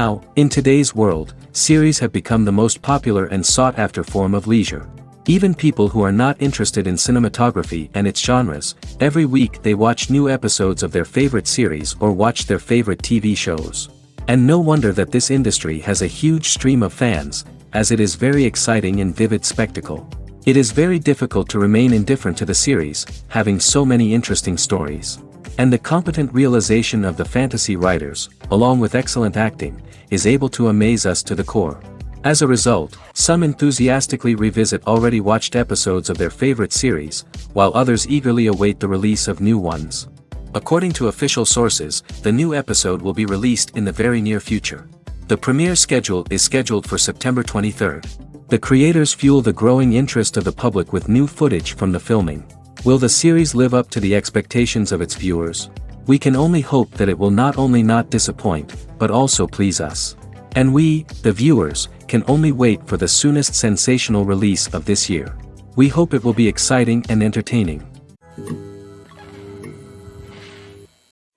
Now, in today's world, series have become the most popular and sought-after form of leisure. Even people who are not interested in cinematography and its genres, every week they watch new episodes of their favorite series or watch their favorite TV shows. And no wonder that this industry has a huge stream of fans, as it is very exciting and vivid spectacle. It is very difficult to remain indifferent to the series, having so many interesting stories. And the competent realization of the fantasy writers, along with excellent acting, is able to amaze us to the core. As a result, some enthusiastically revisit already watched episodes of their favorite series, while others eagerly await the release of new ones. According to official sources, the new episode will be released in the very near future. The premiere schedule is scheduled for September 23rd. The creators fuel the growing interest of the public with new footage from the filming. Will the series live up to the expectations of its viewers? We can only hope that it will not only not disappoint, but also please us. And we, the viewers, can only wait for the soonest sensational release of this year. We hope it will be exciting and entertaining.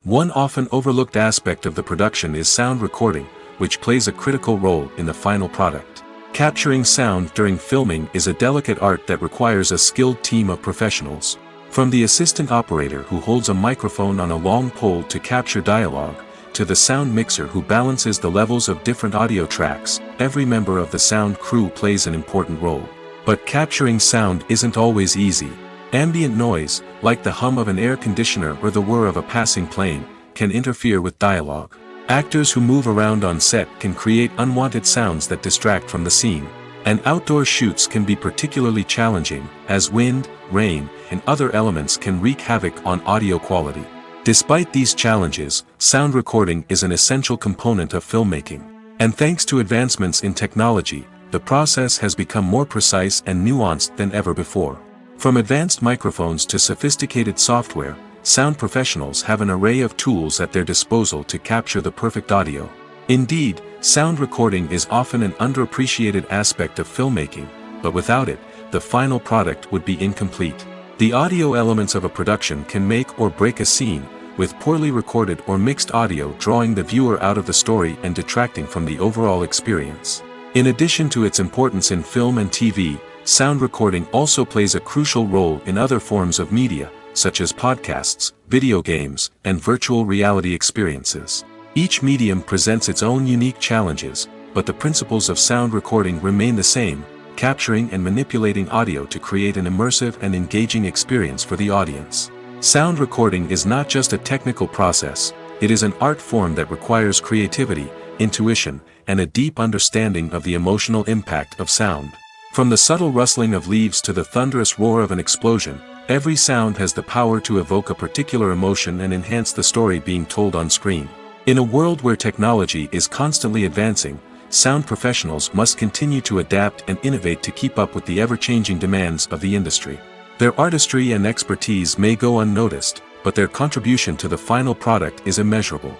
One often overlooked aspect of the production is sound recording, which plays a critical role in the final product. Capturing sound during filming is a delicate art that requires a skilled team of professionals. From the assistant operator who holds a microphone on a long pole to capture dialogue, to the sound mixer who balances the levels of different audio tracks, every member of the sound crew plays an important role. But capturing sound isn't always easy. Ambient noise, like the hum of an air conditioner or the whir of a passing plane, can interfere with dialogue. Actors who move around on set can create unwanted sounds that distract from the scene. And outdoor shoots can be particularly challenging, as wind, rain, and other elements can wreak havoc on audio quality. Despite these challenges, sound recording is an essential component of filmmaking. And thanks to advancements in technology, the process has become more precise and nuanced than ever before. From advanced microphones to sophisticated software, sound professionals have an array of tools at their disposal to capture the perfect audio. Indeed, sound recording is often an underappreciated aspect of filmmaking, but without it, the final product would be incomplete. The audio elements of a production can make or break a scene, with poorly recorded or mixed audio drawing the viewer out of the story and detracting from the overall experience. In addition to its importance in film and TV, sound recording also plays a crucial role in other forms of media, such as podcasts, video games, and virtual reality experiences. Each medium presents its own unique challenges, but the principles of sound recording remain the same, capturing and manipulating audio to create an immersive and engaging experience for the audience. Sound recording is not just a technical process, it is an art form that requires creativity, intuition, and a deep understanding of the emotional impact of sound. From the subtle rustling of leaves to the thunderous roar of an explosion, every sound has the power to evoke a particular emotion and enhance the story being told on screen. In a world where technology is constantly advancing, sound professionals must continue to adapt and innovate to keep up with the ever-changing demands of the industry. Their artistry and expertise may go unnoticed, but their contribution to the final product is immeasurable.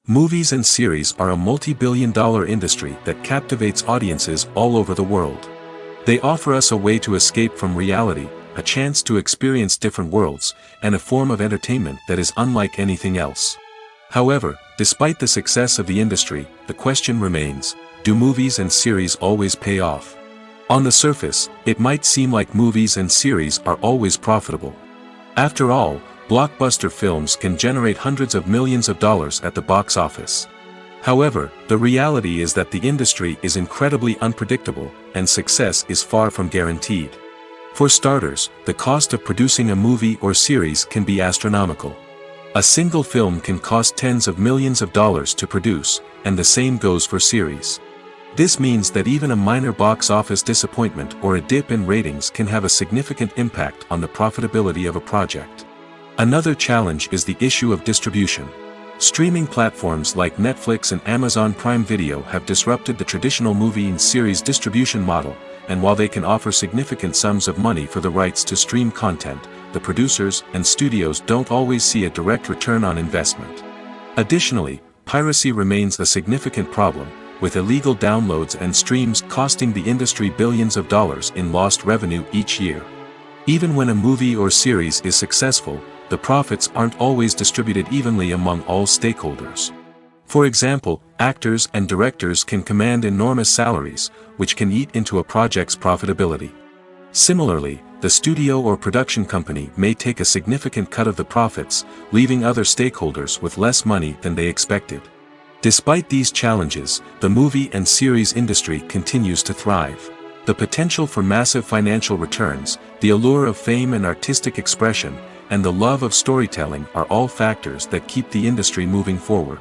Movies and series are a multi-billion-dollar industry that captivates audiences all over the world. They offer us a way to escape from reality, a chance to experience different worlds, and a form of entertainment that is unlike anything else. However, despite the success of the industry, the question remains, do movies and series always pay off? On the surface, it might seem like movies and series are always profitable. After all, blockbuster films can generate hundreds of millions of dollars at the box office. However, the reality is that the industry is incredibly unpredictable, and success is far from guaranteed. For starters, the cost of producing a movie or series can be astronomical. A single film can cost tens of millions of dollars to produce, and the same goes for series. This means that even a minor box office disappointment or a dip in ratings can have a significant impact on the profitability of a project. Another challenge is the issue of distribution. Streaming platforms like Netflix and Amazon Prime Video have disrupted the traditional movie and series distribution model, and while they can offer significant sums of money for the rights to stream content, the producers and studios don't always see a direct return on investment. Additionally, piracy remains a significant problem, with illegal downloads and streams costing the industry billions of dollars in lost revenue each year. Even when a movie or series is successful, the profits aren't always distributed evenly among all stakeholders. For example, actors and directors can command enormous salaries, which can eat into a project's profitability. Similarly, the studio or production company may take a significant cut of the profits, leaving other stakeholders with less money than they expected. Despite these challenges, the movie and series industry continues to thrive. The potential for massive financial returns, the allure of fame and artistic expression, and the love of storytelling are all factors that keep the industry moving forward.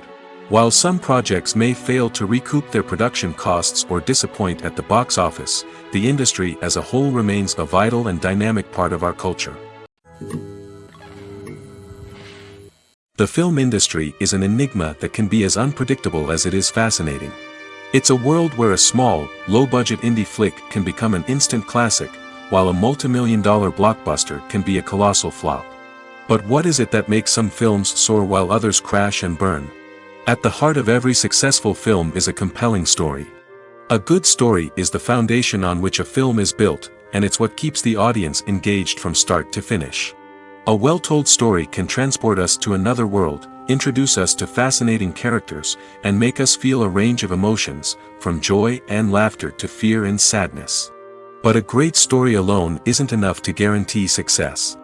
While some projects may fail to recoup their production costs or disappoint at the box office, the industry as a whole remains a vital and dynamic part of our culture. The film industry is an enigma that can be as unpredictable as it is fascinating. It's a world where a small, low-budget indie flick can become an instant classic, while a multi-million-dollar blockbuster can be a colossal flop. But what is it that makes some films soar while others crash and burn? At the heart of every successful film is a compelling story. A good story is the foundation on which a film is built, and it's what keeps the audience engaged from start to finish. A well-told story can transport us to another world, introduce us to fascinating characters, and make us feel a range of emotions, from joy and laughter to fear and sadness. But a great story alone isn't enough to guarantee success.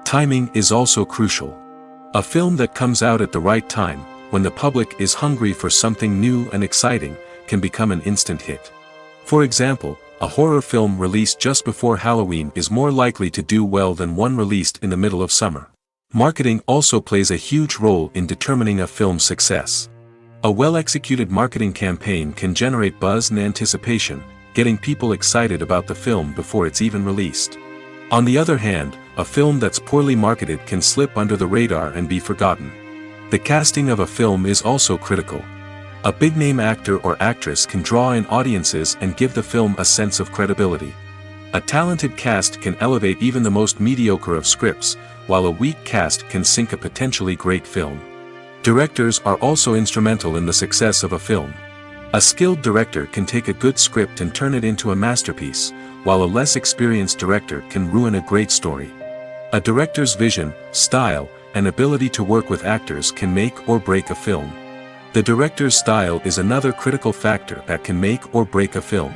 Timing is also crucial. A film that comes out at the right time, when the public is hungry for something new and exciting, can become an instant hit. For example, a horror film released just before Halloween is more likely to do well than one released in the middle of summer. Marketing also plays a huge role in determining a film's success. A well-executed marketing campaign can generate buzz and anticipation, getting people excited about the film before it's even released. On the other hand, a film that's poorly marketed can slip under the radar and be forgotten. The casting of a film is also critical. A big-name actor or actress can draw in audiences and give the film a sense of credibility. A talented cast can elevate even the most mediocre of scripts, while a weak cast can sink a potentially great film. Directors are also instrumental in the success of a film. A skilled director can take a good script and turn it into a masterpiece, while a less experienced director can ruin a great story. A director's vision, style, and ability to work with actors can make or break a film. The director's style is another critical factor that can make or break a film.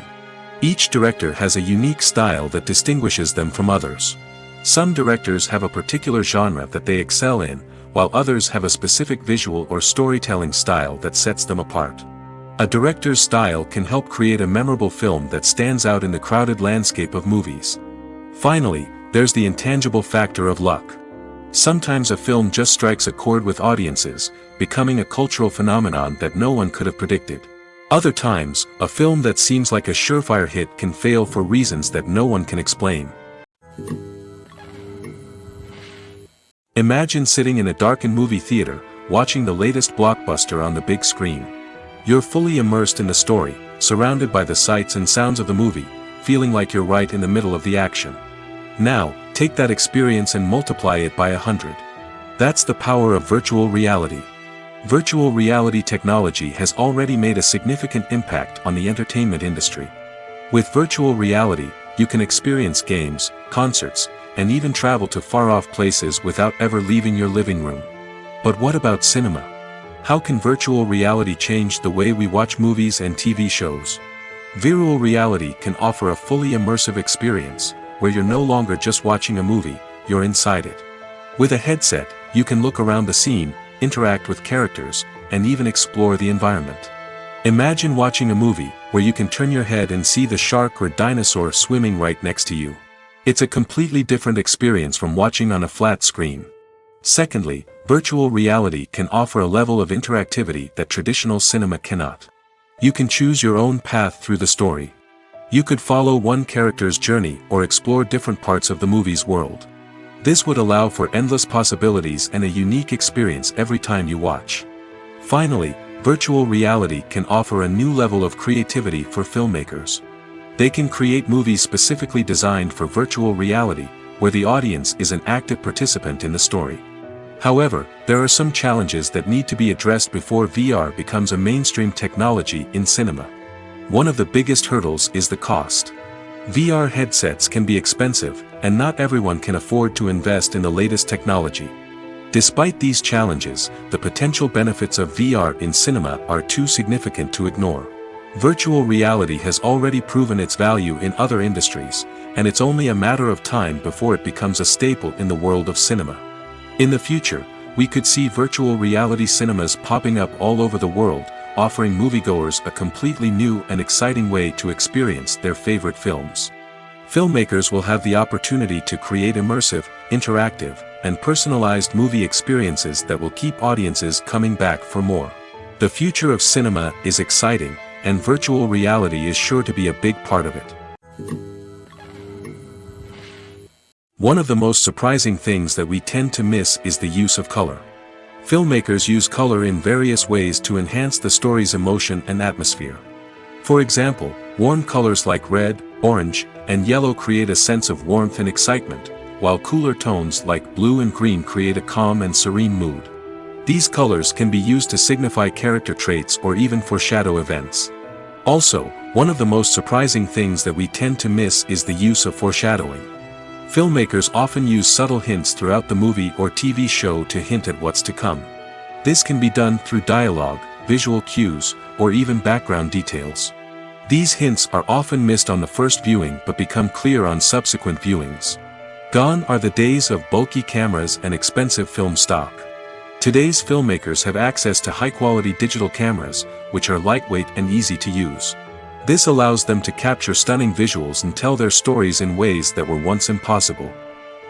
Each director has a unique style that distinguishes them from others. Some directors have a particular genre that they excel in, while others have a specific visual or storytelling style that sets them apart. A director's style can help create a memorable film that stands out in the crowded landscape of movies. Finally, there's the intangible factor of luck. Sometimes a film just strikes a chord with audiences, becoming a cultural phenomenon that no one could have predicted. Other times, a film that seems like a surefire hit can fail for reasons that no one can explain. Imagine sitting in a darkened movie theater, watching the latest blockbuster on the big screen. You're fully immersed in the story, surrounded by the sights and sounds of the movie, feeling like you're right in the middle of the action. Now, take that experience and multiply it by 100. That's the power of virtual reality. Virtual reality technology has already made a significant impact on the entertainment industry. With virtual reality, you can experience games, concerts, and even travel to far-off places without ever leaving your living room. But what about cinema? How can virtual reality change the way we watch movies and TV shows? Virtual reality can offer a fully immersive experience, where you're no longer just watching a movie, you're inside it. With a headset, you can look around the scene, interact with characters, and even explore the environment. Imagine watching a movie where you can turn your head and see the shark or dinosaur swimming right next to you. It's a completely different experience from watching on a flat screen. Secondly, virtual reality can offer a level of interactivity that traditional cinema cannot. You can choose your own path through the story. You could follow one character's journey or explore different parts of the movie's world. This would allow for endless possibilities and a unique experience every time you watch. Finally, virtual reality can offer a new level of creativity for filmmakers. They can create movies specifically designed for virtual reality, where the audience is an active participant in the story. However, there are some challenges that need to be addressed before VR becomes a mainstream technology in cinema. One of the biggest hurdles is the cost. VR headsets can be expensive, and not everyone can afford to invest in the latest technology. Despite these challenges, the potential benefits of VR in cinema are too significant to ignore. Virtual reality has already proven its value in other industries, and it's only a matter of time before it becomes a staple in the world of cinema. In the future, we could see virtual reality cinemas popping up all over the world, offering moviegoers a completely new and exciting way to experience their favorite films. Filmmakers will have the opportunity to create immersive, interactive, and personalized movie experiences that will keep audiences coming back for more. The future of cinema is exciting, and virtual reality is sure to be a big part of it. One of the most surprising things that we tend to miss is the use of color. Filmmakers use color in various ways to enhance the story's emotion and atmosphere. For example, warm colors like red, orange, and yellow create a sense of warmth and excitement, while cooler tones like blue and green create a calm and serene mood. These colors can be used to signify character traits or even foreshadow events. Also, one of the most surprising things that we tend to miss is the use of foreshadowing. Filmmakers often use subtle hints throughout the movie or TV show to hint at what's to come. This can be done through dialogue, visual cues, or even background details. These hints are often missed on the first viewing but become clear on subsequent viewings. Gone are the days of bulky cameras and expensive film stock. Today's filmmakers have access to high-quality digital cameras, which are lightweight and easy to use. This allows them to capture stunning visuals and tell their stories in ways that were once impossible.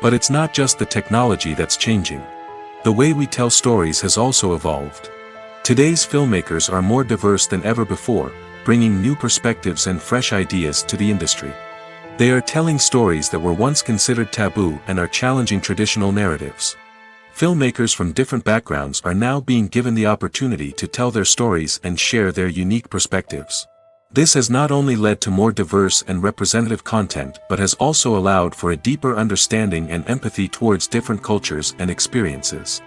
But it's not just the technology that's changing. The way we tell stories has also evolved. Today's filmmakers are more diverse than ever before, bringing new perspectives and fresh ideas to the industry. They are telling stories that were once considered taboo and are challenging traditional narratives. Filmmakers from different backgrounds are now being given the opportunity to tell their stories and share their unique perspectives. This has not only led to more diverse and representative content but has also allowed for a deeper understanding and empathy towards different cultures and experiences.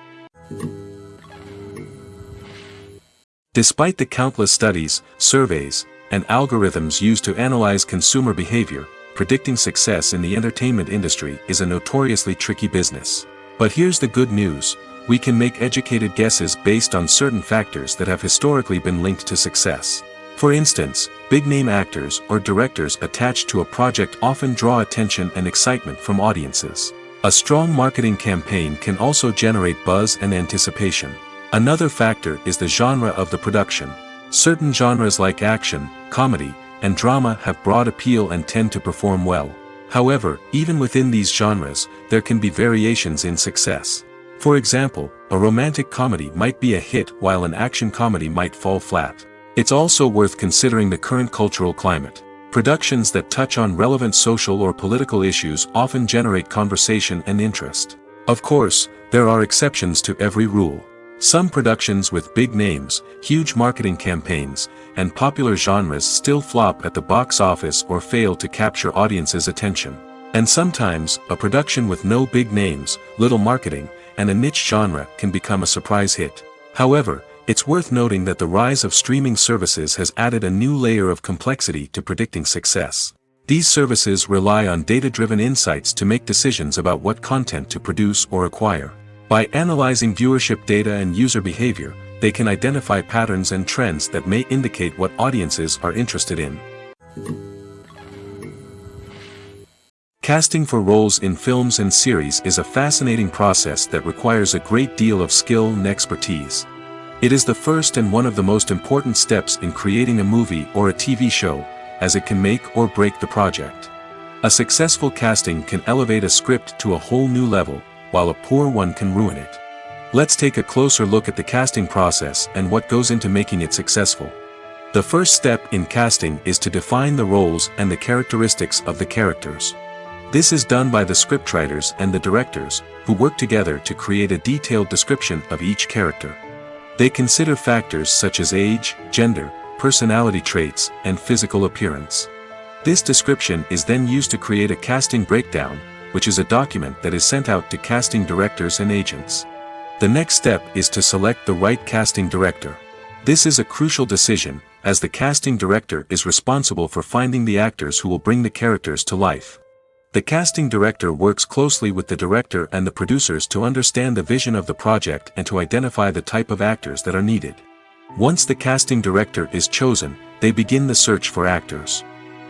Despite the countless studies, surveys, and algorithms used to analyze consumer behavior, predicting success in the entertainment industry is a notoriously tricky business. But here's the good news: we can make educated guesses based on certain factors that have historically been linked to success. For instance, big-name actors or directors attached to a project often draw attention and excitement from audiences. A strong marketing campaign can also generate buzz and anticipation. Another factor is the genre of the production. Certain genres like action, comedy, and drama have broad appeal and tend to perform well. However, even within these genres, there can be variations in success. For example, a romantic comedy might be a hit while an action comedy might fall flat. It's also worth considering the current cultural climate. Productions that touch on relevant social or political issues often generate conversation and interest. Of course, there are exceptions to every rule. Some productions with big names, huge marketing campaigns, and popular genres still flop at the box office or fail to capture audiences' attention. And sometimes, a production with no big names, little marketing, and a niche genre can become a surprise hit. However, it's worth noting that the rise of streaming services has added a new layer of complexity to predicting success. These services rely on data-driven insights to make decisions about what content to produce or acquire. By analyzing viewership data and user behavior, they can identify patterns and trends that may indicate what audiences are interested in. Casting for roles in films and series is a fascinating process that requires a great deal of skill and expertise. It is the first and one of the most important steps in creating a movie or a TV show, as it can make or break the project. A successful casting can elevate a script to a whole new level, while a poor one can ruin it. Let's take a closer look at the casting process and what goes into making it successful. The first step in casting is to define the roles and the characteristics of the characters. This is done by the scriptwriters and the directors, who work together to create a detailed description of each character. They consider factors such as age, gender, personality traits, and physical appearance. This description is then used to create a casting breakdown, which is a document that is sent out to casting directors and agents. The next step is to select the right casting director. This is a crucial decision, as the casting director is responsible for finding the actors who will bring the characters to life. The casting director works closely with the director and the producers to understand the vision of the project and to identify the type of actors that are needed. Once the casting director is chosen, they begin the search for actors.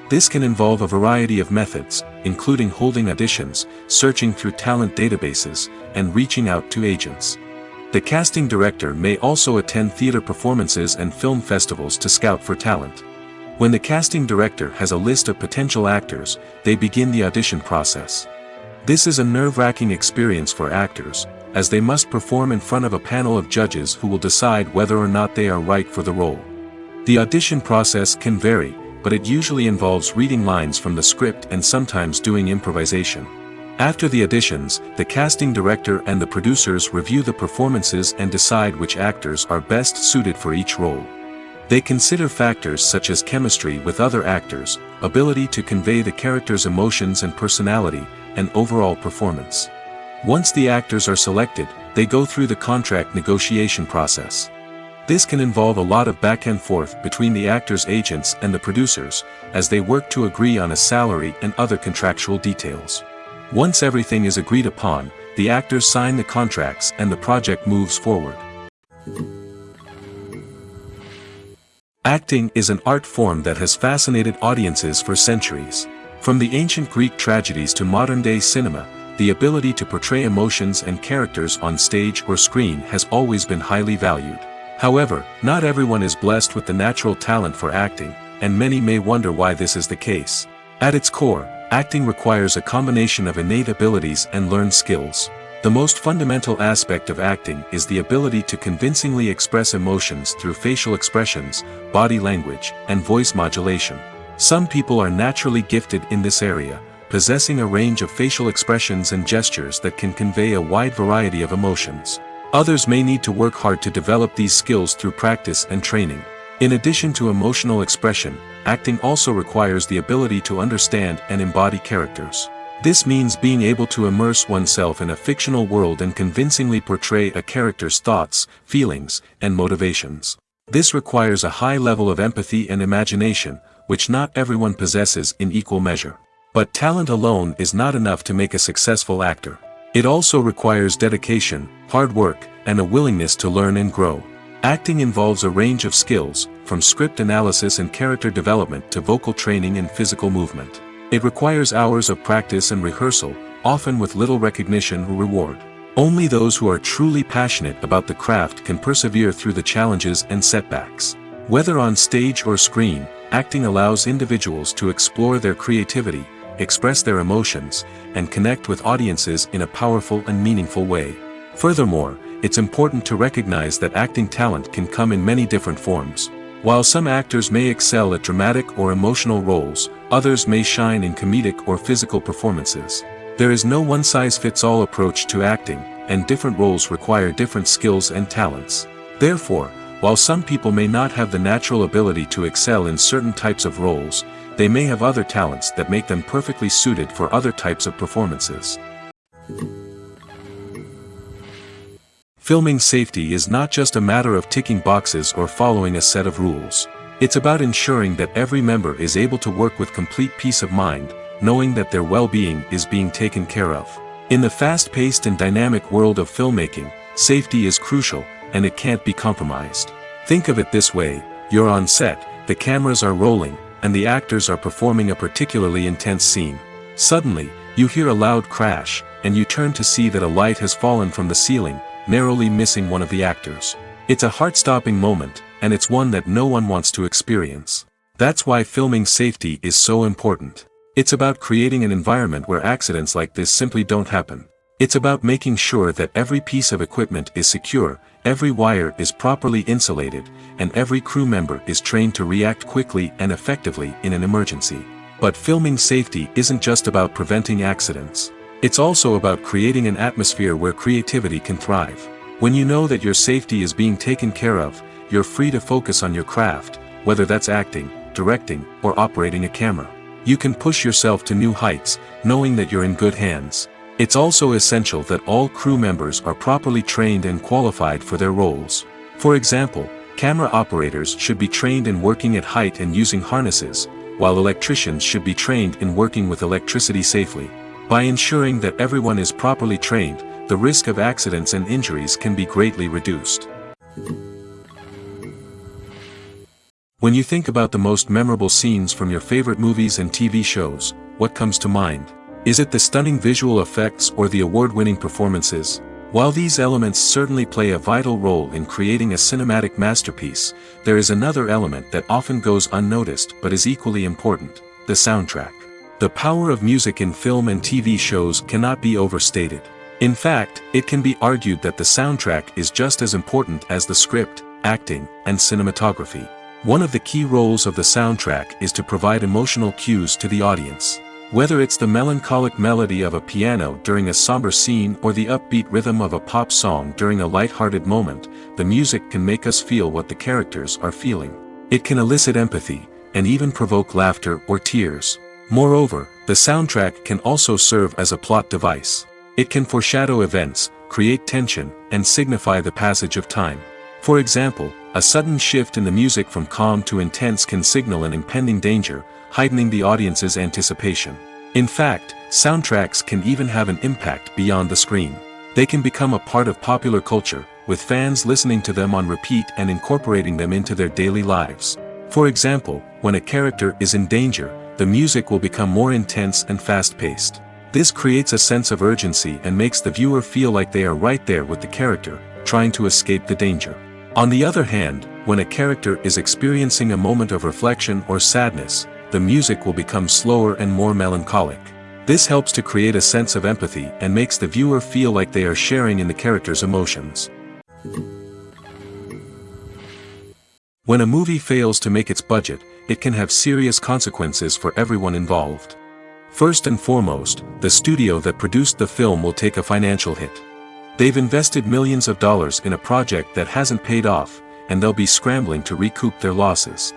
This can involve a variety of methods, including holding auditions, searching through talent databases, and reaching out to agents. The casting director may also attend theater performances and film festivals to scout for talent. When the casting director has a list of potential actors, they begin the audition process. This is a nerve-wracking experience for actors, as they must perform in front of a panel of judges who will decide whether or not they are right for the role. The audition process can vary, but it usually involves reading lines from the script and sometimes doing improvisation. After the auditions, the casting director and the producers review the performances and decide which actors are best suited for each role. They consider factors such as chemistry with other actors, ability to convey the character's emotions and personality, and overall performance. Once the actors are selected, they go through the contract negotiation process. This can involve a lot of back and forth between the actors' agents and the producers, as they work to agree on a salary and other contractual details. Once everything is agreed upon, the actors sign the contracts and the project moves forward. Acting is an art form that has fascinated audiences for centuries. From the ancient Greek tragedies to modern-day cinema, the ability to portray emotions and characters on stage or screen has always been highly valued. However, not everyone is blessed with the natural talent for acting, and many may wonder why this is the case. At its core, acting requires a combination of innate abilities and learned skills. The most fundamental aspect of acting is the ability to convincingly express emotions through facial expressions, body language, and voice modulation. Some people are naturally gifted in this area, possessing a range of facial expressions and gestures that can convey a wide variety of emotions. Others may need to work hard to develop these skills through practice and training. In addition to emotional expression, acting also requires the ability to understand and embody characters. This means being able to immerse oneself in a fictional world and convincingly portray a character's thoughts, feelings, and motivations. This requires a high level of empathy and imagination, which not everyone possesses in equal measure. But talent alone is not enough to make a successful actor. It also requires dedication, hard work, and a willingness to learn and grow. Acting involves a range of skills, from script analysis and character development to vocal training and physical movement. It requires hours of practice and rehearsal, often with little recognition or reward. Only those who are truly passionate about the craft can persevere through the challenges and setbacks. Whether on stage or screen, acting allows individuals to explore their creativity, express their emotions, and connect with audiences in a powerful and meaningful way. Furthermore, it's important to recognize that acting talent can come in many different forms. While some actors may excel at dramatic or emotional roles, others may shine in comedic or physical performances. There is no one-size-fits-all approach to acting, and different roles require different skills and talents. Therefore, while some people may not have the natural ability to excel in certain types of roles, they may have other talents that make them perfectly suited for other types of performances. Filming safety is not just a matter of ticking boxes or following a set of rules. It's about ensuring that every member is able to work with complete peace of mind, knowing that their well-being is being taken care of. In the fast-paced and dynamic world of filmmaking, safety is crucial, and it can't be compromised. Think of it this way: you're on set, the cameras are rolling, and the actors are performing a particularly intense scene. Suddenly, you hear a loud crash, and you turn to see that a light has fallen from the ceiling, narrowly missing one of the actors. It's a heart-stopping moment, and it's one that no one wants to experience. That's why filming safety is so important. It's about creating an environment where accidents like this simply don't happen. It's about making sure that every piece of equipment is secure, every wire is properly insulated, and every crew member is trained to react quickly and effectively in an emergency. But filming safety isn't just about preventing accidents. It's also about creating an atmosphere where creativity can thrive. When you know that your safety is being taken care of, you're free to focus on your craft, whether that's acting, directing, or operating a camera. You can push yourself to new heights, knowing that you're in good hands. It's also essential that all crew members are properly trained and qualified for their roles. For example, camera operators should be trained in working at height and using harnesses, while electricians should be trained in working with electricity safely. By ensuring that everyone is properly trained, the risk of accidents and injuries can be greatly reduced. When you think about the most memorable scenes from your favorite movies and TV shows, what comes to mind? Is it the stunning visual effects or the award-winning performances? While these elements certainly play a vital role in creating a cinematic masterpiece, there is another element that often goes unnoticed but is equally important: the soundtrack. The power of music in film and TV shows cannot be overstated. In fact, it can be argued that the soundtrack is just as important as the script, acting, and cinematography. One of the key roles of the soundtrack is to provide emotional cues to the audience. Whether it's the melancholic melody of a piano during a somber scene or the upbeat rhythm of a pop song during a light-hearted moment, the music can make us feel what the characters are feeling. It can elicit empathy, and even provoke laughter or tears. Moreover, the soundtrack can also serve as a plot device. It can foreshadow events, create tension, and signify the passage of time. For example, a sudden shift in the music from calm to intense can signal an impending danger, heightening the audience's anticipation. In fact, soundtracks can even have an impact beyond the screen. They can become a part of popular culture, with fans listening to them on repeat and incorporating them into their daily lives. For example, when a character is in danger, the music will become more intense and fast-paced. This creates a sense of urgency and makes the viewer feel like they are right there with the character, trying to escape the danger. On the other hand, when a character is experiencing a moment of reflection or sadness, the music will become slower and more melancholic. This helps to create a sense of empathy and makes the viewer feel like they are sharing in the character's emotions. When a movie fails to make its budget, it can have serious consequences for everyone involved. First and foremost, the studio that produced the film will take a financial hit. They've invested millions of dollars in a project that hasn't paid off, and they'll be scrambling to recoup their losses.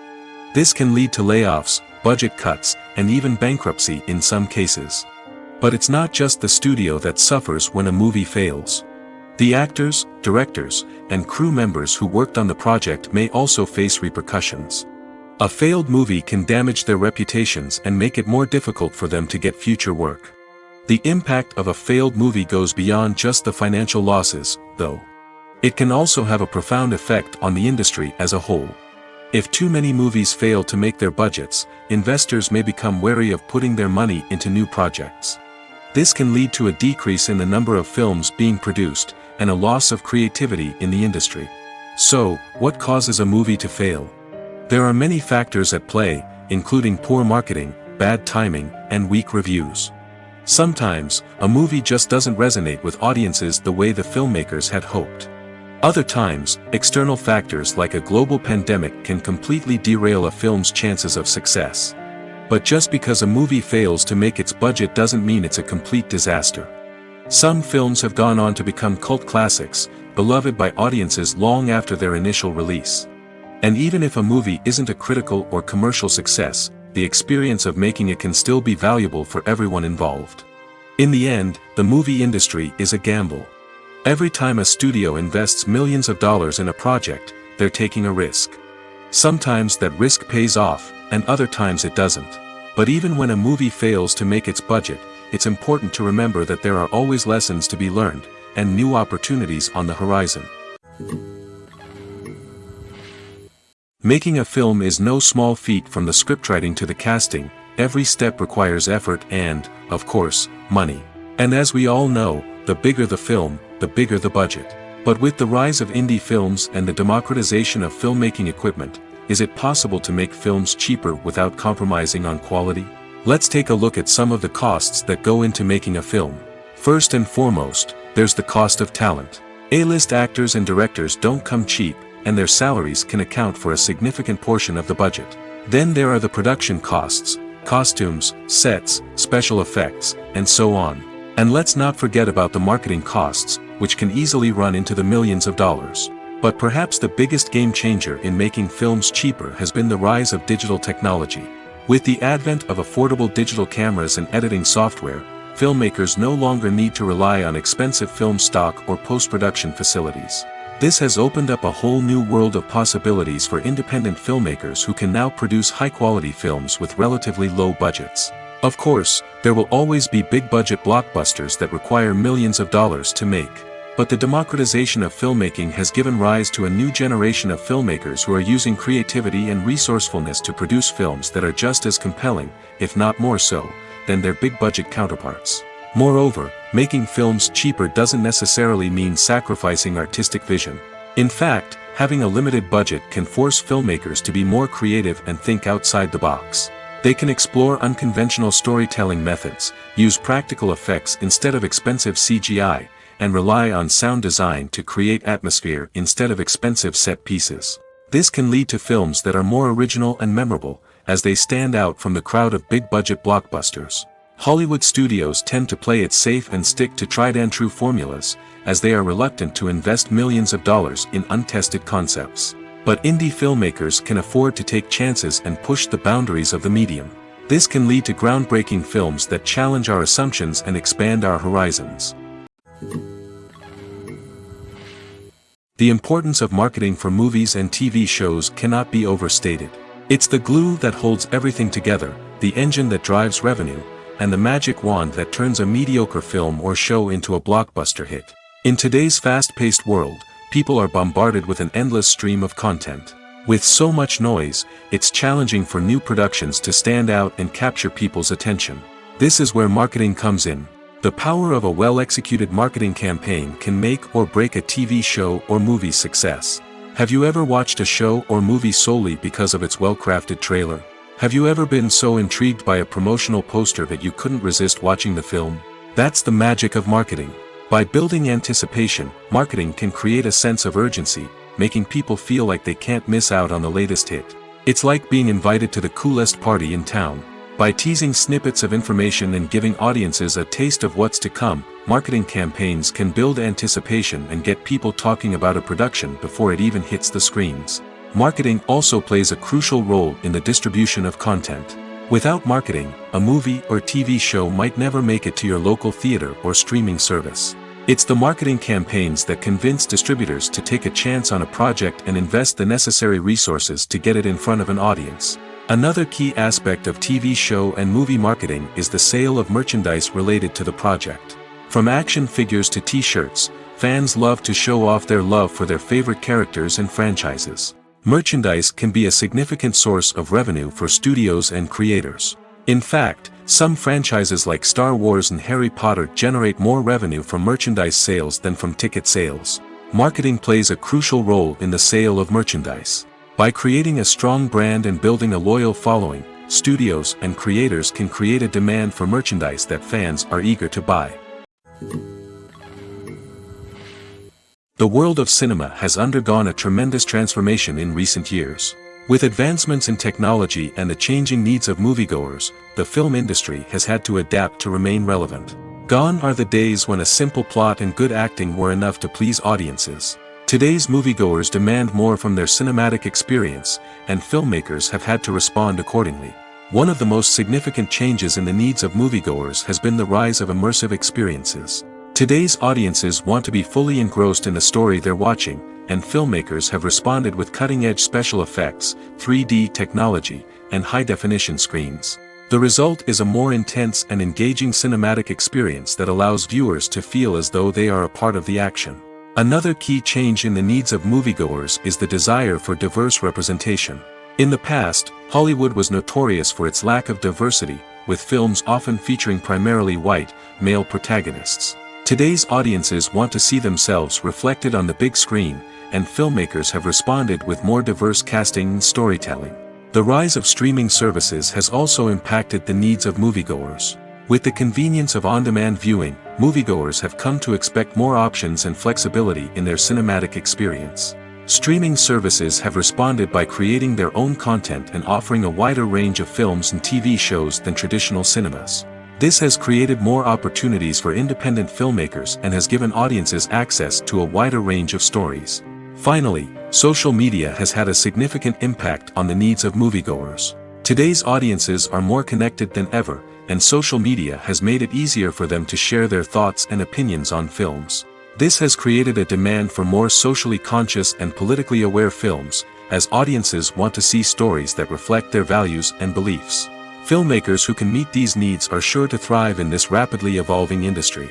This can lead to layoffs, budget cuts, and even bankruptcy in some cases. But it's not just the studio that suffers when a movie fails. The actors, directors, and crew members who worked on the project may also face repercussions. A failed movie can damage their reputations and make it more difficult for them to get future work. The impact of a failed movie goes beyond just the financial losses, though. It can also have a profound effect on the industry as a whole. If too many movies fail to make their budgets, investors may become wary of putting their money into new projects. This can lead to a decrease in the number of films being produced, and a loss of creativity in the industry. So, what causes a movie to fail? There are many factors at play, including poor marketing, bad timing, and weak reviews. Sometimes, a movie just doesn't resonate with audiences the way the filmmakers had hoped. Other times, external factors like a global pandemic can completely derail a film's chances of success. But just because a movie fails to make its budget doesn't mean it's a complete disaster. Some films have gone on to become cult classics, beloved by audiences long after their initial release. And even if a movie isn't a critical or commercial success, the experience of making it can still be valuable for everyone involved. In the end, the movie industry is a gamble. Every time a studio invests millions of dollars in a project, they're taking a risk. Sometimes that risk pays off, and other times it doesn't. But even when a movie fails to make its budget, it's important to remember that there are always lessons to be learned, and new opportunities on the horizon. Making a film is no small feat. From the scriptwriting to the casting, every step requires effort and, of course, money. And as we all know, the bigger the film, the bigger the budget. But with the rise of indie films and the democratization of filmmaking equipment, is it possible to make films cheaper without compromising on quality? Let's take a look at some of the costs that go into making a film. First and foremost, there's the cost of talent. A-list actors and directors don't come cheap, and their salaries can account for a significant portion of the budget. Then there are the production costs, costumes, sets, special effects, and so on. And let's not forget about the marketing costs, which can easily run into the millions of dollars. But perhaps the biggest game changer in making films cheaper has been the rise of digital technology. With the advent of affordable digital cameras and editing software, filmmakers no longer need to rely on expensive film stock or post-production facilities. This has opened up a whole new world of possibilities for independent filmmakers who can now produce high-quality films with relatively low budgets. Of course, there will always be big-budget blockbusters that require millions of dollars to make. But the democratization of filmmaking has given rise to a new generation of filmmakers who are using creativity and resourcefulness to produce films that are just as compelling, if not more so, than their big-budget counterparts. Moreover, making films cheaper doesn't necessarily mean sacrificing artistic vision. In fact, having a limited budget can force filmmakers to be more creative and think outside the box. They can explore unconventional storytelling methods, use practical effects instead of expensive CGI, and rely on sound design to create atmosphere instead of expensive set pieces. This can lead to films that are more original and memorable, as they stand out from the crowd of big-budget blockbusters. Hollywood studios tend to play it safe and stick to tried-and-true formulas, as they are reluctant to invest millions of dollars in untested concepts. But indie filmmakers can afford to take chances and push the boundaries of the medium. This can lead to groundbreaking films that challenge our assumptions and expand our horizons. The importance of marketing for movies and TV shows cannot be overstated. It's the glue that holds everything together, the engine that drives revenue, and the magic wand that turns a mediocre film or show into a blockbuster hit. In today's fast-paced world, people are bombarded with an endless stream of content. With so much noise, it's challenging for new productions to stand out and capture people's attention. This is where marketing comes in. The power of a well-executed marketing campaign can make or break a TV show or movie's success. Have you ever watched a show or movie solely because of its well-crafted trailer? Have you ever been so intrigued by a promotional poster that you couldn't resist watching the film? That's the magic of marketing. By building anticipation, marketing can create a sense of urgency, making people feel like they can't miss out on the latest hit. It's like being invited to the coolest party in town. By teasing snippets of information and giving audiences a taste of what's to come, marketing campaigns can build anticipation and get people talking about a production before it even hits the screens. Marketing also plays a crucial role in the distribution of content. Without marketing, a movie or TV show might never make it to your local theater or streaming service. It's the marketing campaigns that convince distributors to take a chance on a project and invest the necessary resources to get it in front of an audience. Another key aspect of TV show and movie marketing is the sale of merchandise related to the project. From action figures to t-shirts, fans love to show off their love for their favorite characters and franchises. Merchandise can be a significant source of revenue for studios and creators. In fact, some franchises like Star Wars and Harry Potter generate more revenue from merchandise sales than from ticket sales. Marketing plays a crucial role in the sale of merchandise. By creating a strong brand and building a loyal following, studios and creators can create a demand for merchandise that fans are eager to buy. The world of cinema has undergone a tremendous transformation in recent years. With advancements in technology and the changing needs of moviegoers, the film industry has had to adapt to remain relevant. Gone are the days when a simple plot and good acting were enough to please audiences. Today's moviegoers demand more from their cinematic experience, and filmmakers have had to respond accordingly. One of the most significant changes in the needs of moviegoers has been the rise of immersive experiences. Today's audiences want to be fully engrossed in the story they're watching, and filmmakers have responded with cutting-edge special effects, 3D technology, and high-definition screens. The result is a more intense and engaging cinematic experience that allows viewers to feel as though they are a part of the action. Another key change in the needs of moviegoers is the desire for diverse representation. In the past, Hollywood was notorious for its lack of diversity, with films often featuring primarily white, male protagonists. Today's audiences want to see themselves reflected on the big screen, and filmmakers have responded with more diverse casting and storytelling. The rise of streaming services has also impacted the needs of moviegoers. With the convenience of on-demand viewing, moviegoers have come to expect more options and flexibility in their cinematic experience. Streaming services have responded by creating their own content and offering a wider range of films and TV shows than traditional cinemas. This has created more opportunities for independent filmmakers and has given audiences access to a wider range of stories. Finally, social media has had a significant impact on the needs of moviegoers. Today's audiences are more connected than ever, and social media has made it easier for them to share their thoughts and opinions on films. This has created a demand for more socially conscious and politically aware films, as audiences want to see stories that reflect their values and beliefs. Filmmakers who can meet these needs are sure to thrive in this rapidly evolving industry.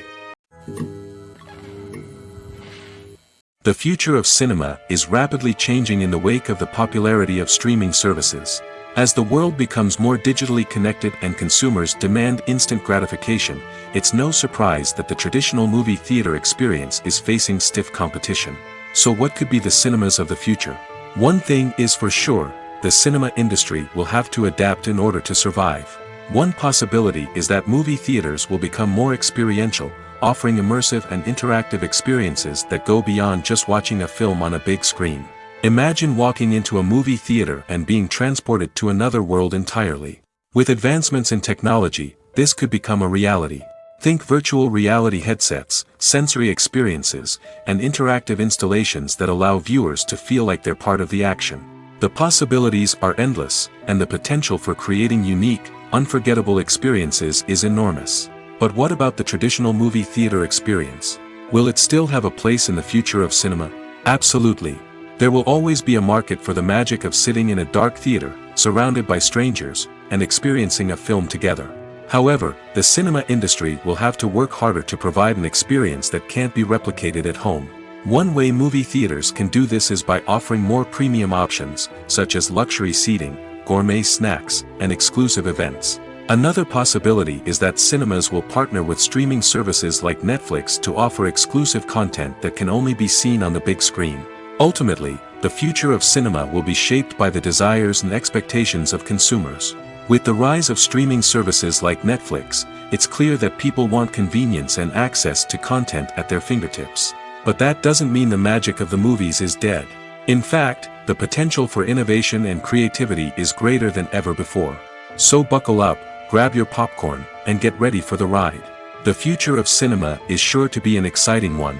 The future of cinema is rapidly changing in the wake of the popularity of streaming services. As the world becomes more digitally connected and consumers demand instant gratification, it's no surprise that the traditional movie theater experience is facing stiff competition. So what could be the cinemas of the future? One thing is for sure, the cinema industry will have to adapt in order to survive. One possibility is that movie theaters will become more experiential, offering immersive and interactive experiences that go beyond just watching a film on a big screen. Imagine walking into a movie theater and being transported to another world entirely. With advancements in technology, this could become a reality. Think virtual reality headsets, sensory experiences, and interactive installations that allow viewers to feel like they're part of the action. The possibilities are endless, and the potential for creating unique, unforgettable experiences is enormous. But what about the traditional movie theater experience? Will it still have a place in the future of cinema? Absolutely. There will always be a market for the magic of sitting in a dark theater, surrounded by strangers, and experiencing a film together. However, the cinema industry will have to work harder to provide an experience that can't be replicated at home. One way movie theaters can do this is by offering more premium options, such as luxury seating, gourmet snacks, and exclusive events. Another possibility is that cinemas will partner with streaming services like Netflix to offer exclusive content that can only be seen on the big screen. Ultimately, the future of cinema will be shaped by the desires and expectations of consumers. With the rise of streaming services like Netflix, it's clear that people want convenience and access to content at their fingertips. But that doesn't mean the magic of the movies is dead. In fact, the potential for innovation and creativity is greater than ever before. So buckle up, grab your popcorn, and get ready for the ride. The future of cinema is sure to be an exciting one.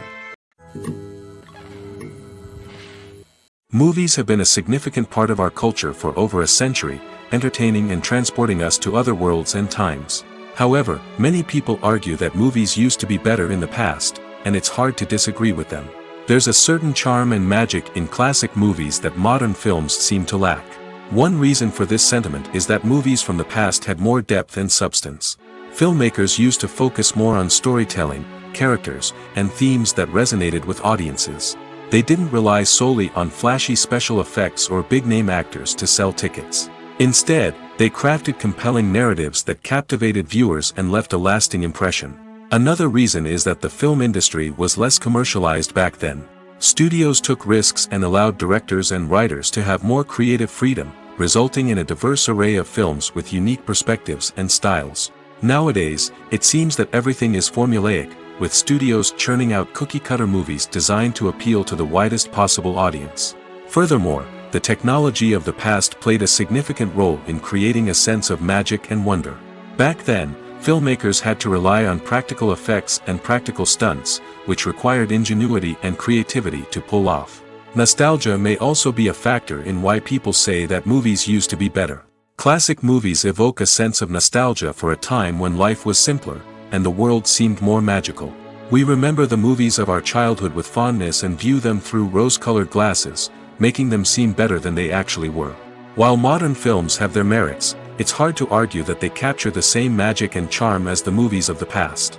Movies have been a significant part of our culture for over a century, entertaining and transporting us to other worlds and times. However, many people argue that movies used to be better in the past, and it's hard to disagree with them. There's a certain charm and magic in classic movies that modern films seem to lack. One reason for this sentiment is that movies from the past had more depth and substance. Filmmakers used to focus more on storytelling, characters, and themes that resonated with audiences. They didn't rely solely on flashy special effects or big-name actors to sell tickets. Instead, they crafted compelling narratives that captivated viewers and left a lasting impression. Another reason is that the film industry was less commercialized back then. Studios took risks and allowed directors and writers to have more creative freedom, resulting in a diverse array of films with unique perspectives and styles. Nowadays, it seems that everything is formulaic, with studios churning out cookie-cutter movies designed to appeal to the widest possible audience. Furthermore, the technology of the past played a significant role in creating a sense of magic and wonder. Back then, filmmakers had to rely on practical effects and practical stunts, which required ingenuity and creativity to pull off. Nostalgia may also be a factor in why people say that movies used to be better. Classic movies evoke a sense of nostalgia for a time when life was simpler, and the world seemed more magical. We remember the movies of our childhood with fondness and view them through rose-colored glasses, making them seem better than they actually were. While modern films have their merits, it's hard to argue that they capture the same magic and charm as the movies of the past.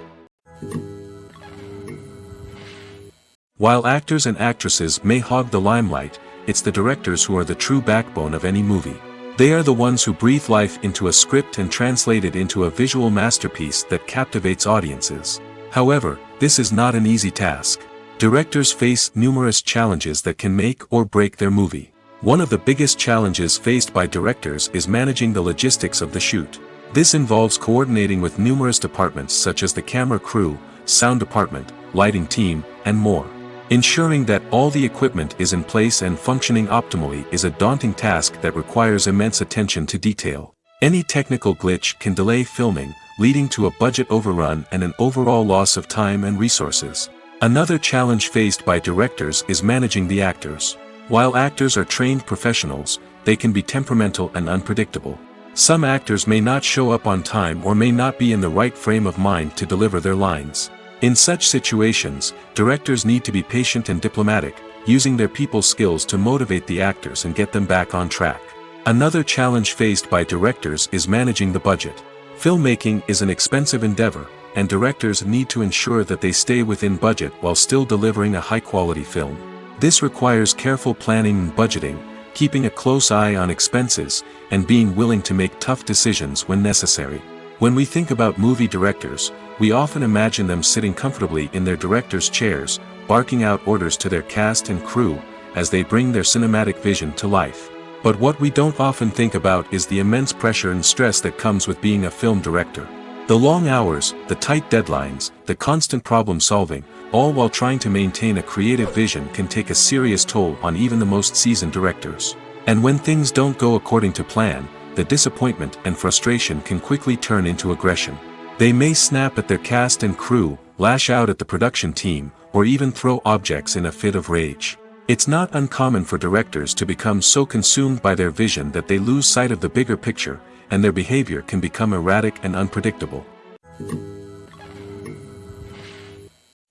While actors and actresses may hog the limelight, it's the directors who are the true backbone of any movie. They are the ones who breathe life into a script and translate it into a visual masterpiece that captivates audiences. However, this is not an easy task. Directors face numerous challenges that can make or break their movie. One of the biggest challenges faced by directors is managing the logistics of the shoot. This involves coordinating with numerous departments such as the camera crew, sound department, lighting team, and more. Ensuring that all the equipment is in place and functioning optimally is a daunting task that requires immense attention to detail. Any technical glitch can delay filming, leading to a budget overrun and an overall loss of time and resources. Another challenge faced by directors is managing the actors. While actors are trained professionals, they can be temperamental and unpredictable. Some actors may not show up on time or may not be in the right frame of mind to deliver their lines. In such situations, directors need to be patient and diplomatic, using their people skills to motivate the actors and get them back on track. Another challenge faced by directors is managing the budget. Filmmaking is an expensive endeavor, and directors need to ensure that they stay within budget while still delivering a high-quality film. This requires careful planning and budgeting, keeping a close eye on expenses, and being willing to make tough decisions when necessary. When we think about movie directors, we often imagine them sitting comfortably in their director's chairs, barking out orders to their cast and crew, as they bring their cinematic vision to life. But what we don't often think about is the immense pressure and stress that comes with being a film director. The long hours, the tight deadlines, the constant problem solving, all while trying to maintain a creative vision can take a serious toll on even the most seasoned directors. And when things don't go according to plan, the disappointment and frustration can quickly turn into aggression. They may snap at their cast and crew, lash out at the production team, or even throw objects in a fit of rage. It's not uncommon for directors to become so consumed by their vision that they lose sight of the bigger picture, and their behavior can become erratic and unpredictable.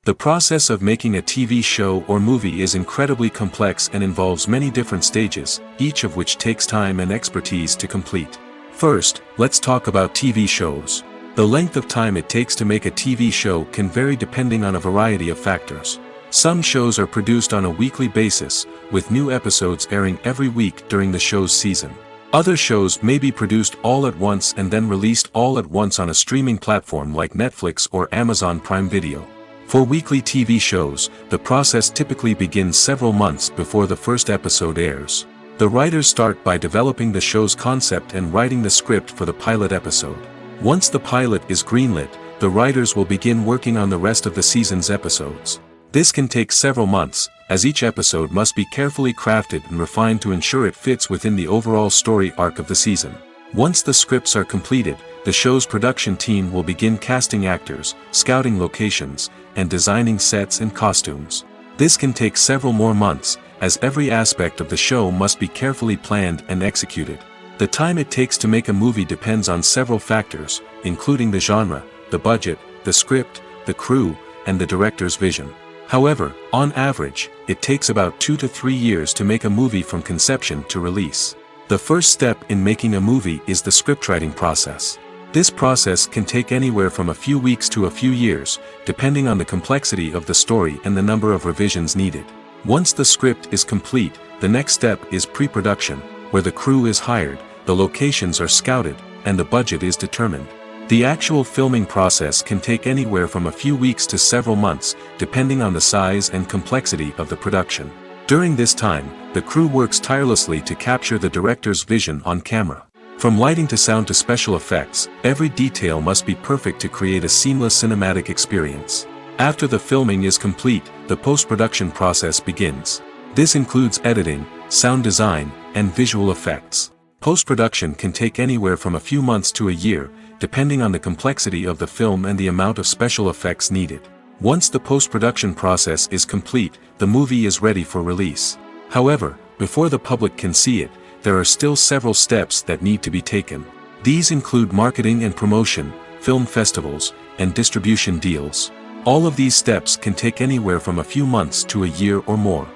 The process of making a TV show or movie is incredibly complex and involves many different stages, each of which takes time and expertise to complete. First, let's talk about TV shows. The length of time it takes to make a TV show can vary depending on a variety of factors. Some shows are produced on a weekly basis, with new episodes airing every week during the show's season. Other shows may be produced all at once and then released all at once on a streaming platform like Netflix or Amazon Prime Video. For weekly TV shows, the process typically begins several months before the first episode airs. The writers start by developing the show's concept and writing the script for the pilot episode. Once the pilot is greenlit, the writers will begin working on the rest of the season's episodes. This can take several months, as each episode must be carefully crafted and refined to ensure it fits within the overall story arc of the season. Once the scripts are completed, the show's production team will begin casting actors, scouting locations, and designing sets and costumes. This can take several more months, as every aspect of the show must be carefully planned and executed. The time it takes to make a movie depends on several factors, including the genre, the budget, the script, the crew, and the director's vision. However, on average, it takes about 2 to 3 years to make a movie from conception to release. The first step in making a movie is the scriptwriting process. This process can take anywhere from a few weeks to a few years, depending on the complexity of the story and the number of revisions needed. Once the script is complete, the next step is pre-production, where the crew is hired, the locations are scouted, and the budget is determined. The actual filming process can take anywhere from a few weeks to several months, depending on the size and complexity of the production. During this time, the crew works tirelessly to capture the director's vision on camera. From lighting to sound to special effects, every detail must be perfect to create a seamless cinematic experience. After the filming is complete, the post-production process begins. This includes editing, sound design, and visual effects. Post-production can take anywhere from a few months to a year, depending on the complexity of the film and the amount of special effects needed. Once the post-production process is complete, the movie is ready for release. However, before the public can see it, there are still several steps that need to be taken. These include marketing and promotion, film festivals, and distribution deals. All of these steps can take anywhere from a few months to a year or more.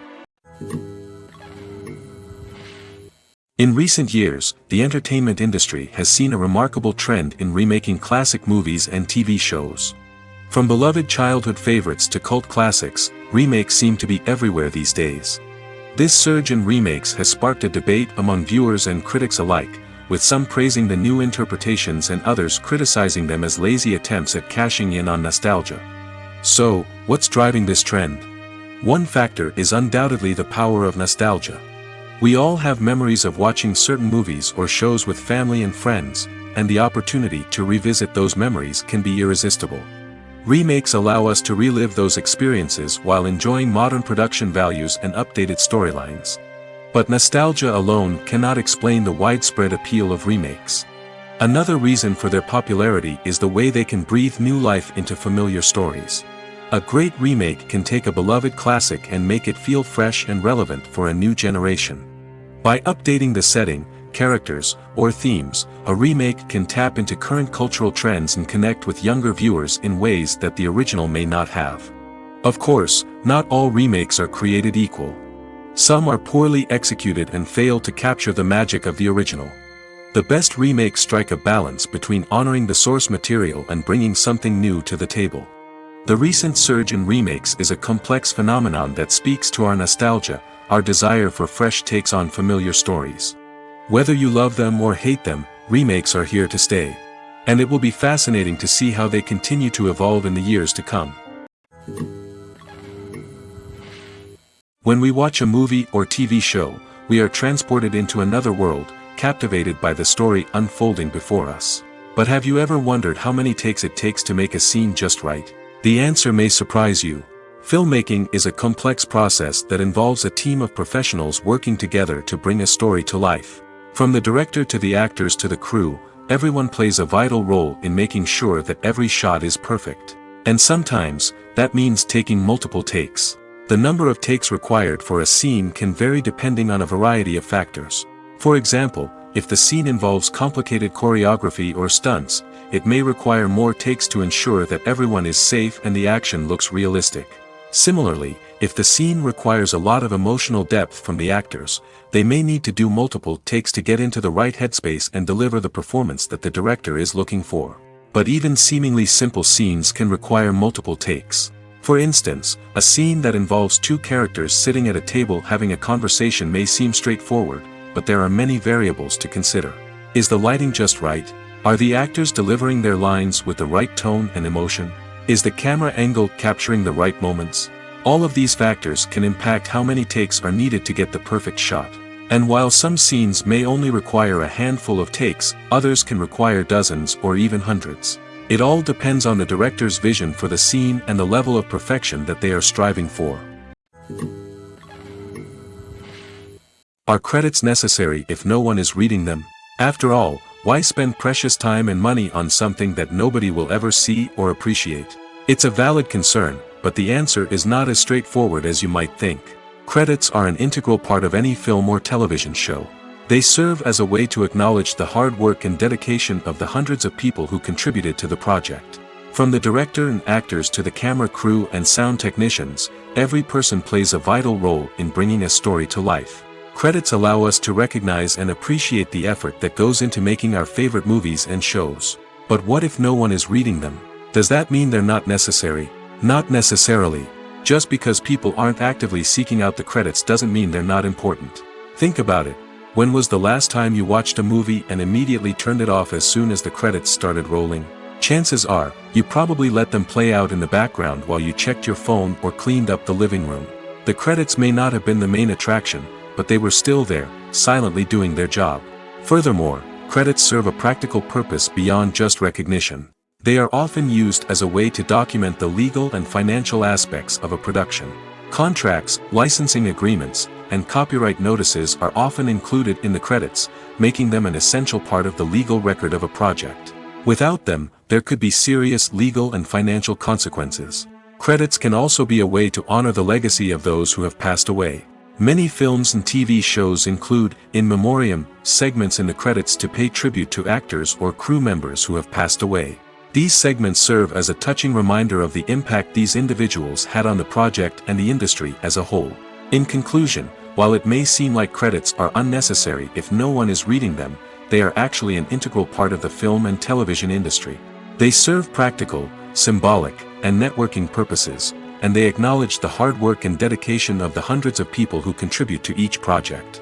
In recent years, the entertainment industry has seen a remarkable trend in remaking classic movies and TV shows. From beloved childhood favorites to cult classics, remakes seem to be everywhere these days. This surge in remakes has sparked a debate among viewers and critics alike, with some praising the new interpretations and others criticizing them as lazy attempts at cashing in on nostalgia. So, what's driving this trend? One factor is undoubtedly the power of nostalgia. We all have memories of watching certain movies or shows with family and friends, and the opportunity to revisit those memories can be irresistible. Remakes allow us to relive those experiences while enjoying modern production values and updated storylines. But nostalgia alone cannot explain the widespread appeal of remakes. Another reason for their popularity is the way they can breathe new life into familiar stories. A great remake can take a beloved classic and make it feel fresh and relevant for a new generation. By updating the setting, characters, or themes, a remake can tap into current cultural trends and connect with younger viewers in ways that the original may not have. Of course, not all remakes are created equal. Some are poorly executed and fail to capture the magic of the original. The best remakes strike a balance between honoring the source material and bringing something new to the table. The recent surge in remakes is a complex phenomenon that speaks to our nostalgia, our desire for fresh takes on familiar stories. Whether you love them or hate them, remakes are here to stay. And it will be fascinating to see how they continue to evolve in the years to come. When we watch a movie or TV show, we are transported into another world, captivated by the story unfolding before us. But have you ever wondered how many takes it takes to make a scene just right? The answer may surprise you. Filmmaking is a complex process that involves a team of professionals working together to bring a story to life. From the director to the actors to the crew, everyone plays a vital role in making sure that every shot is perfect. And sometimes, that means taking multiple takes. The number of takes required for a scene can vary depending on a variety of factors. For example, if the scene involves complicated choreography or stunts, it may require more takes to ensure that everyone is safe and the action looks realistic. Similarly, if the scene requires a lot of emotional depth from the actors, they may need to do multiple takes to get into the right headspace and deliver the performance that the director is looking for. But even seemingly simple scenes can require multiple takes. For instance, a scene that involves two characters sitting at a table having a conversation may seem straightforward, but there are many variables to consider. Is the lighting just right? Are the actors delivering their lines with the right tone and emotion? Is the camera angle capturing the right moments? All of these factors can impact how many takes are needed to get the perfect shot. And while some scenes may only require a handful of takes, others can require dozens or even hundreds. It all depends on the director's vision for the scene and the level of perfection that they are striving for. Are credits necessary if no one is reading them? After all, why spend precious time and money on something that nobody will ever see or appreciate? It's a valid concern, but the answer is not as straightforward as you might think. Credits are an integral part of any film or television show. They serve as a way to acknowledge the hard work and dedication of the hundreds of people who contributed to the project. From the director and actors to the camera crew and sound technicians, every person plays a vital role in bringing a story to life. Credits allow us to recognize and appreciate the effort that goes into making our favorite movies and shows. But what if no one is reading them? Does that mean they're not necessary? Not necessarily. Just because people aren't actively seeking out the credits doesn't mean they're not important. Think about it. When was the last time you watched a movie and immediately turned it off as soon as the credits started rolling? Chances are, you probably let them play out in the background while you checked your phone or cleaned up the living room. The credits may not have been the main attraction, but they were still there, silently doing their job. Furthermore, credits serve a practical purpose beyond just recognition. They are often used as a way to document the legal and financial aspects of a production. Contracts, licensing agreements, and copyright notices are often included in the credits, making them an essential part of the legal record of a project. Without them, there could be serious legal and financial consequences. Credits can also be a way to honor the legacy of those who have passed away. Many films and TV shows include, in memoriam, segments in the credits to pay tribute to actors or crew members who have passed away. These segments serve as a touching reminder of the impact these individuals had on the project and the industry as a whole. In conclusion, while it may seem like credits are unnecessary if no one is reading them, they are actually an integral part of the film and television industry. They serve practical, symbolic, and networking purposes, and they acknowledge the hard work and dedication of the hundreds of people who contribute to each project.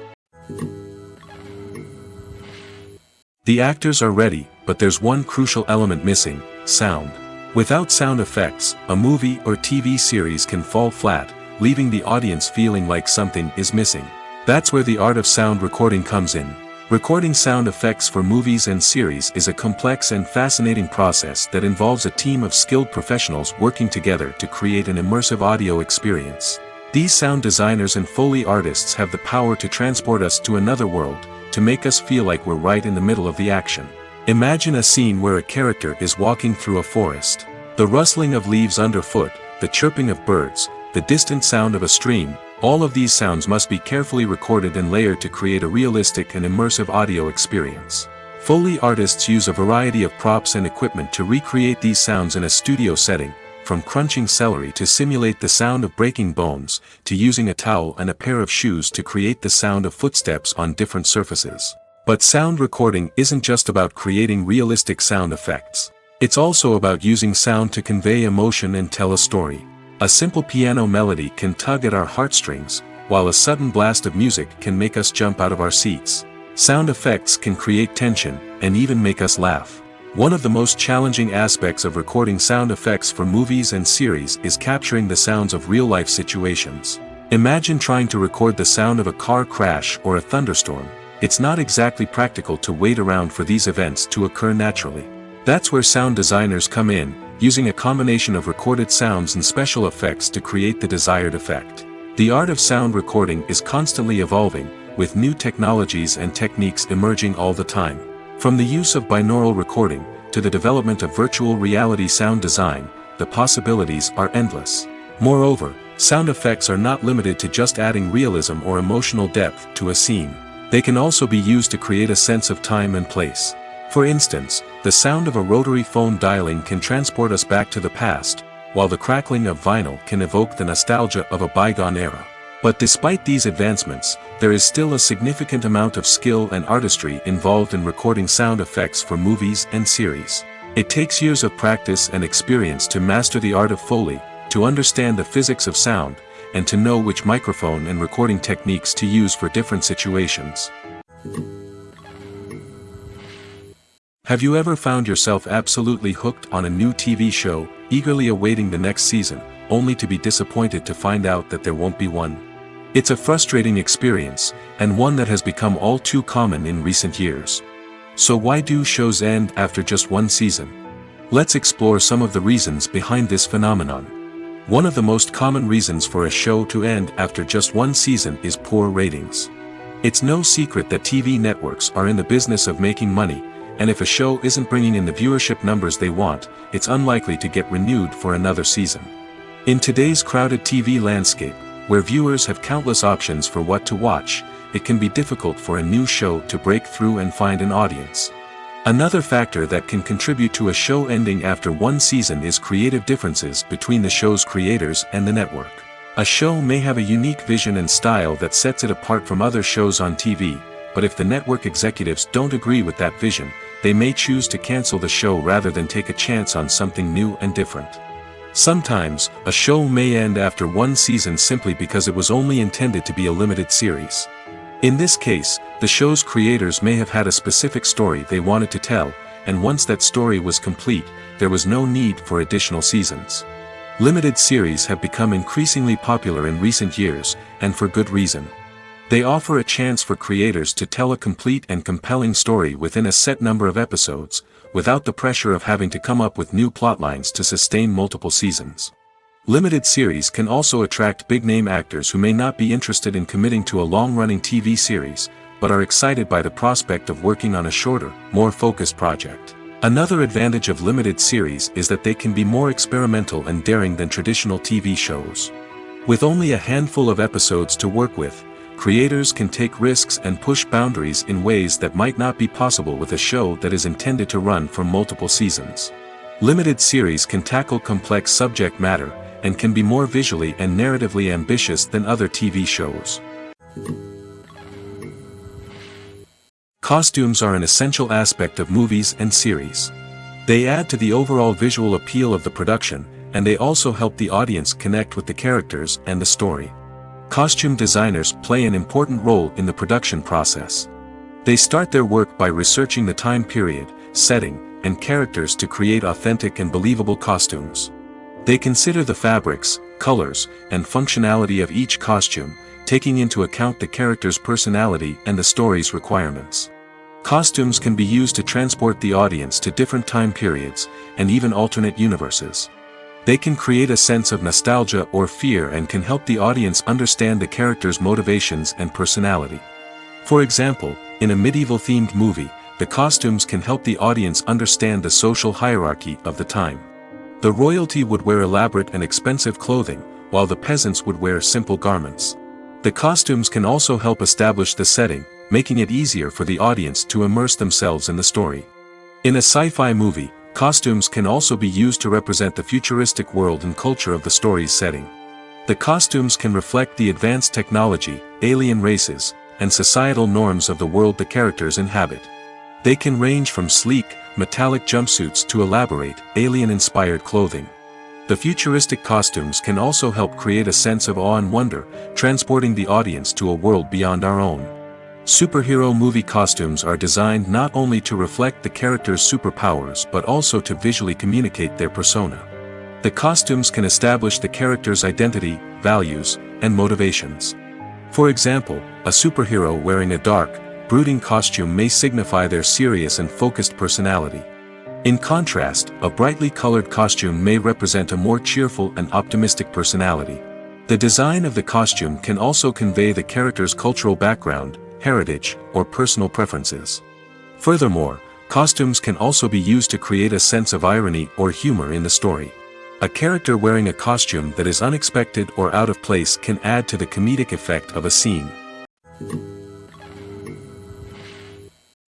The actors are ready, but there's one crucial element missing: sound. Without sound effects, a movie or TV series can fall flat, leaving the audience feeling like something is missing. That's where the art of sound recording comes in. Recording sound effects for movies and series is a complex and fascinating process that involves a team of skilled professionals working together to create an immersive audio experience. These sound designers and Foley artists have the power to transport us to another world, to make us feel like we're right in the middle of the action. Imagine a scene where a character is walking through a forest. The rustling of leaves underfoot, the chirping of birds, the distant sound of a stream, All of these sounds must be carefully recorded and layered to create a realistic and immersive audio experience. Foley artists use a variety of props and equipment to recreate these sounds in a studio setting, from crunching celery to simulate the sound of breaking bones, to using a towel and a pair of shoes to create the sound of footsteps on different surfaces. But sound recording isn't just about creating realistic sound effects. It's also about using sound to convey emotion and tell a story. A simple piano melody can tug at our heartstrings, while a sudden blast of music can make us jump out of our seats. Sound effects can create tension, and even make us laugh. One of the most challenging aspects of recording sound effects for movies and series is capturing the sounds of real-life situations. Imagine trying to record the sound of a car crash or a thunderstorm. It's not exactly practical to wait around for these events to occur naturally. That's where sound designers come in, using a combination of recorded sounds and special effects to create the desired effect. The art of sound recording is constantly evolving, with new technologies and techniques emerging all the time. From the use of binaural recording, to the development of virtual reality sound design, the possibilities are endless. Moreover, sound effects are not limited to just adding realism or emotional depth to a scene. They can also be used to create a sense of time and place. For instance, the sound of a rotary phone dialing can transport us back to the past, while the crackling of vinyl can evoke the nostalgia of a bygone era. But despite these advancements, there is still a significant amount of skill and artistry involved in recording sound effects for movies and series. It takes years of practice and experience to master the art of Foley, to understand the physics of sound, and to know which microphone and recording techniques to use for different situations. Have you ever found yourself absolutely hooked on a new TV show, eagerly awaiting the next season, only to be disappointed to find out that there won't be one? It's a frustrating experience, and one that has become all too common in recent years. So why do shows end after just one season? Let's explore some of the reasons behind this phenomenon. One of the most common reasons for a show to end after just one season is poor ratings. It's no secret that TV networks are in the business of making money, and if a show isn't bringing in the viewership numbers they want, it's unlikely to get renewed for another season. In today's crowded TV landscape, where viewers have countless options for what to watch, it can be difficult for a new show to break through and find an audience. Another factor that can contribute to a show ending after one season is creative differences between the show's creators and the network. A show may have a unique vision and style that sets it apart from other shows on TV, but if the network executives don't agree with that vision, they may choose to cancel the show rather than take a chance on something new and different. Sometimes, a show may end after one season simply because it was only intended to be a limited series. In this case, the show's creators may have had a specific story they wanted to tell, and once that story was complete, there was no need for additional seasons. Limited series have become increasingly popular in recent years, and for good reason. They offer a chance for creators to tell a complete and compelling story within a set number of episodes, without the pressure of having to come up with new plotlines to sustain multiple seasons. Limited series can also attract big-name actors who may not be interested in committing to a long-running TV series, but are excited by the prospect of working on a shorter, more focused project. Another advantage of limited series is that they can be more experimental and daring than traditional TV shows. With only a handful of episodes to work with, creators can take risks and push boundaries in ways that might not be possible with a show that is intended to run for multiple seasons. Limited series can tackle complex subject matter, and can be more visually and narratively ambitious than other TV shows. Costumes are an essential aspect of movies and series. They add to the overall visual appeal of the production, and they also help the audience connect with the characters and the story. Costume designers play an important role in the production process. They start their work by researching the time period, setting, and characters to create authentic and believable costumes. They consider the fabrics, colors, and functionality of each costume, taking into account the character's personality and the story's requirements. Costumes can be used to transport the audience to different time periods, and even alternate universes. They can create a sense of nostalgia or fear and can help the audience understand the character's motivations and personality. For example, in a medieval-themed movie, the costumes can help the audience understand the social hierarchy of the time. The royalty would wear elaborate and expensive clothing, while the peasants would wear simple garments. The costumes can also help establish the setting, making it easier for the audience to immerse themselves in the story. In a sci-fi movie, costumes can also be used to represent the futuristic world and culture of the story's setting. The costumes can reflect the advanced technology, alien races, and societal norms of the world the characters inhabit. They can range from sleek, metallic jumpsuits to elaborate, alien-inspired clothing. The futuristic costumes can also help create a sense of awe and wonder, transporting the audience to a world beyond our own. Superhero movie costumes are designed not only to reflect the character's superpowers but also to visually communicate their persona. The costumes can establish the character's identity, values, and motivations. For example, a superhero wearing a dark, brooding costume may signify their serious and focused personality. In contrast, a brightly colored costume may represent a more cheerful and optimistic personality. The design of the costume can also convey the character's cultural background, heritage, or personal preferences. Furthermore, costumes can also be used to create a sense of irony or humor in the story. A character wearing a costume that is unexpected or out of place can add to the comedic effect of a scene.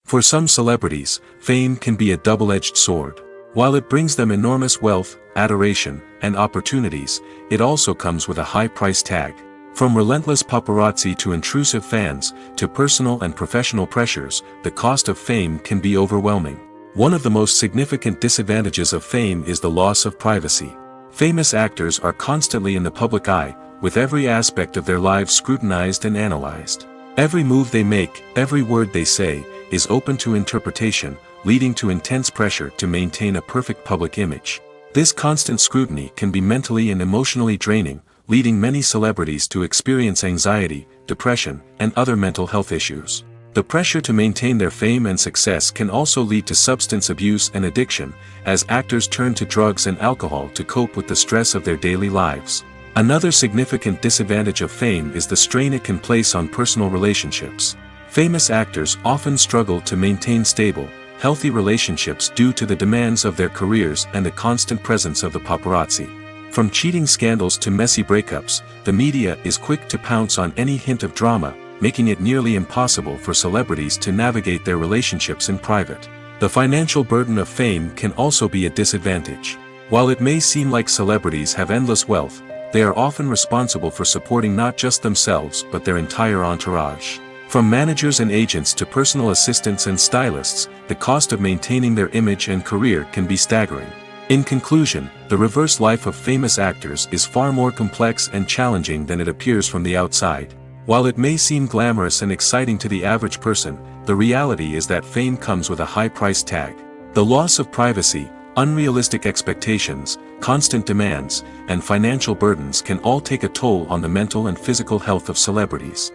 For some celebrities, fame can be a double-edged sword. While it brings them enormous wealth, adoration, and opportunities, it also comes with a high price tag. From relentless paparazzi to intrusive fans, to personal and professional pressures, the cost of fame can be overwhelming. One of the most significant disadvantages of fame is the loss of privacy. Famous actors are constantly in the public eye, with every aspect of their lives scrutinized and analyzed. Every move they make, every word they say, is open to interpretation, leading to intense pressure to maintain a perfect public image. This constant scrutiny can be mentally and emotionally draining, leading many celebrities to experience anxiety, depression, and other mental health issues. The pressure to maintain their fame and success can also lead to substance abuse and addiction, as actors turn to drugs and alcohol to cope with the stress of their daily lives. Another significant disadvantage of fame is the strain it can place on personal relationships. Famous actors often struggle to maintain stable, healthy relationships due to the demands of their careers and the constant presence of the paparazzi. From cheating scandals to messy breakups, the media is quick to pounce on any hint of drama, making it nearly impossible for celebrities to navigate their relationships in private. The financial burden of fame can also be a disadvantage. While it may seem like celebrities have endless wealth, they are often responsible for supporting not just themselves but their entire entourage. From managers and agents to personal assistants and stylists, the cost of maintaining their image and career can be staggering. In conclusion, the reverse life of famous actors is far more complex and challenging than it appears from the outside. While it may seem glamorous and exciting to the average person, the reality is that fame comes with a high price tag. The loss of privacy, unrealistic expectations, constant demands, and financial burdens can all take a toll on the mental and physical health of celebrities.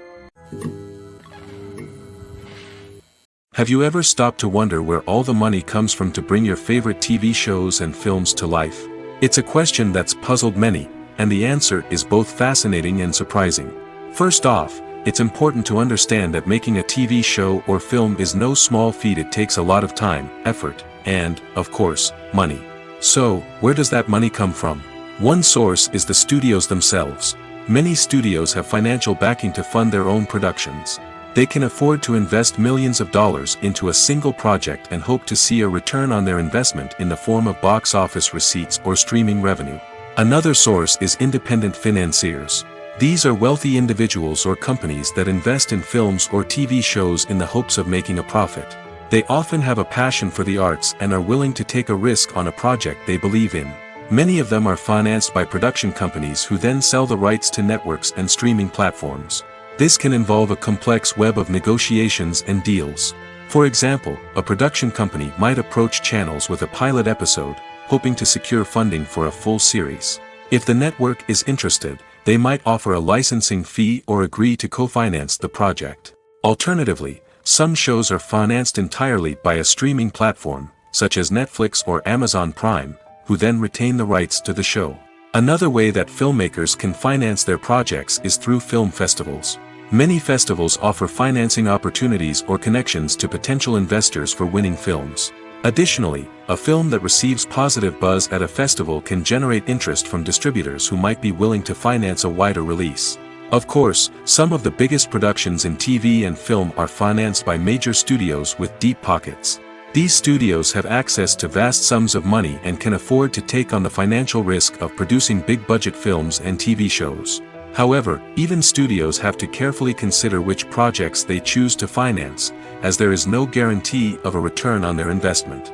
Have you ever stopped to wonder where all the money comes from to bring your favorite TV shows and films to life? It's a question that's puzzled many, and the answer is both fascinating and surprising. First off, it's important to understand that making a TV show or film is no small feat. It takes a lot of time, effort, and, of course, money. So, where does that money come from? One source is the studios themselves. Many studios have financial backing to fund their own productions. They can afford to invest millions of dollars into a single project and hope to see a return on their investment in the form of box office receipts or streaming revenue. Another source is independent financiers. These are wealthy individuals or companies that invest in films or TV shows in the hopes of making a profit. They often have a passion for the arts and are willing to take a risk on a project they believe in. Many of them are financed by production companies who then sell the rights to networks and streaming platforms. This can involve a complex web of negotiations and deals. For example, a production company might approach channels with a pilot episode, hoping to secure funding for a full series. If the network is interested, they might offer a licensing fee or agree to co-finance the project. Alternatively, some shows are financed entirely by a streaming platform, such as Netflix or Amazon Prime, who then retain the rights to the show. Another way that filmmakers can finance their projects is through film festivals. Many festivals offer financing opportunities or connections to potential investors for winning films. Additionally, a film that receives positive buzz at a festival can generate interest from distributors who might be willing to finance a wider release. Of course, some of the biggest productions in TV and film are financed by major studios with deep pockets. These studios have access to vast sums of money and can afford to take on the financial risk of producing big-budget films and TV shows. However, even studios have to carefully consider which projects they choose to finance, as there is no guarantee of a return on their investment.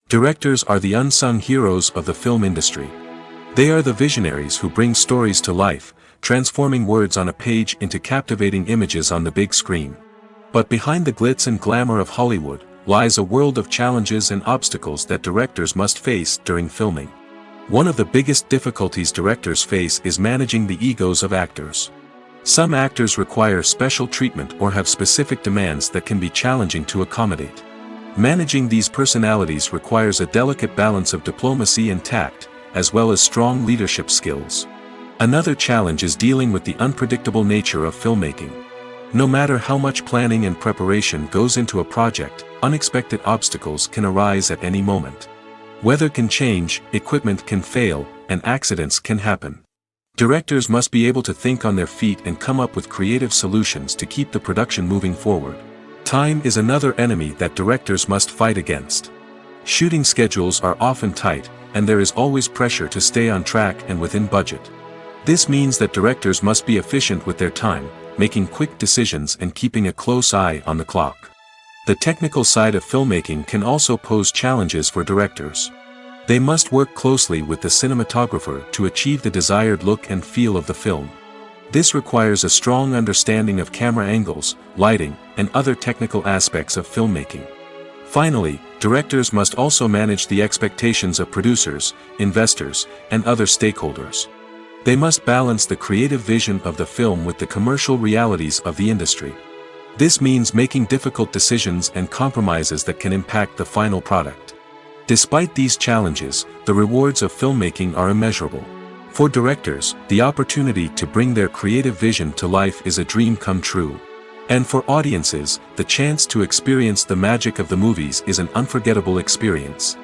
Directors are the unsung heroes of the film industry. They are the visionaries who bring stories to life, transforming words on a page into captivating images on the big screen. But behind the glitz and glamour of Hollywood, lies a world of challenges and obstacles that directors must face during filming. One of the biggest difficulties directors face is managing the egos of actors. Some actors require special treatment or have specific demands that can be challenging to accommodate. Managing these personalities requires a delicate balance of diplomacy and tact, as well as strong leadership skills. Another challenge is dealing with the unpredictable nature of filmmaking. No matter how much planning and preparation goes into a project, unexpected obstacles can arise at any moment. Weather can change, equipment can fail, and accidents can happen. Directors must be able to think on their feet and come up with creative solutions to keep the production moving forward. Time is another enemy that directors must fight against. Shooting schedules are often tight, and there is always pressure to stay on track and within budget. This means that directors must be efficient with their time, making quick decisions and keeping a close eye on the clock. The technical side of filmmaking can also pose challenges for directors. They must work closely with the cinematographer to achieve the desired look and feel of the film. This requires a strong understanding of camera angles, lighting, and other technical aspects of filmmaking. Finally, directors must also manage the expectations of producers, investors, and other stakeholders. They must balance the creative vision of the film with the commercial realities of the industry. This means making difficult decisions and compromises that can impact the final product. Despite these challenges, the rewards of filmmaking are immeasurable. For directors, the opportunity to bring their creative vision to life is a dream come true. And for audiences, the chance to experience the magic of the movies is an unforgettable experience.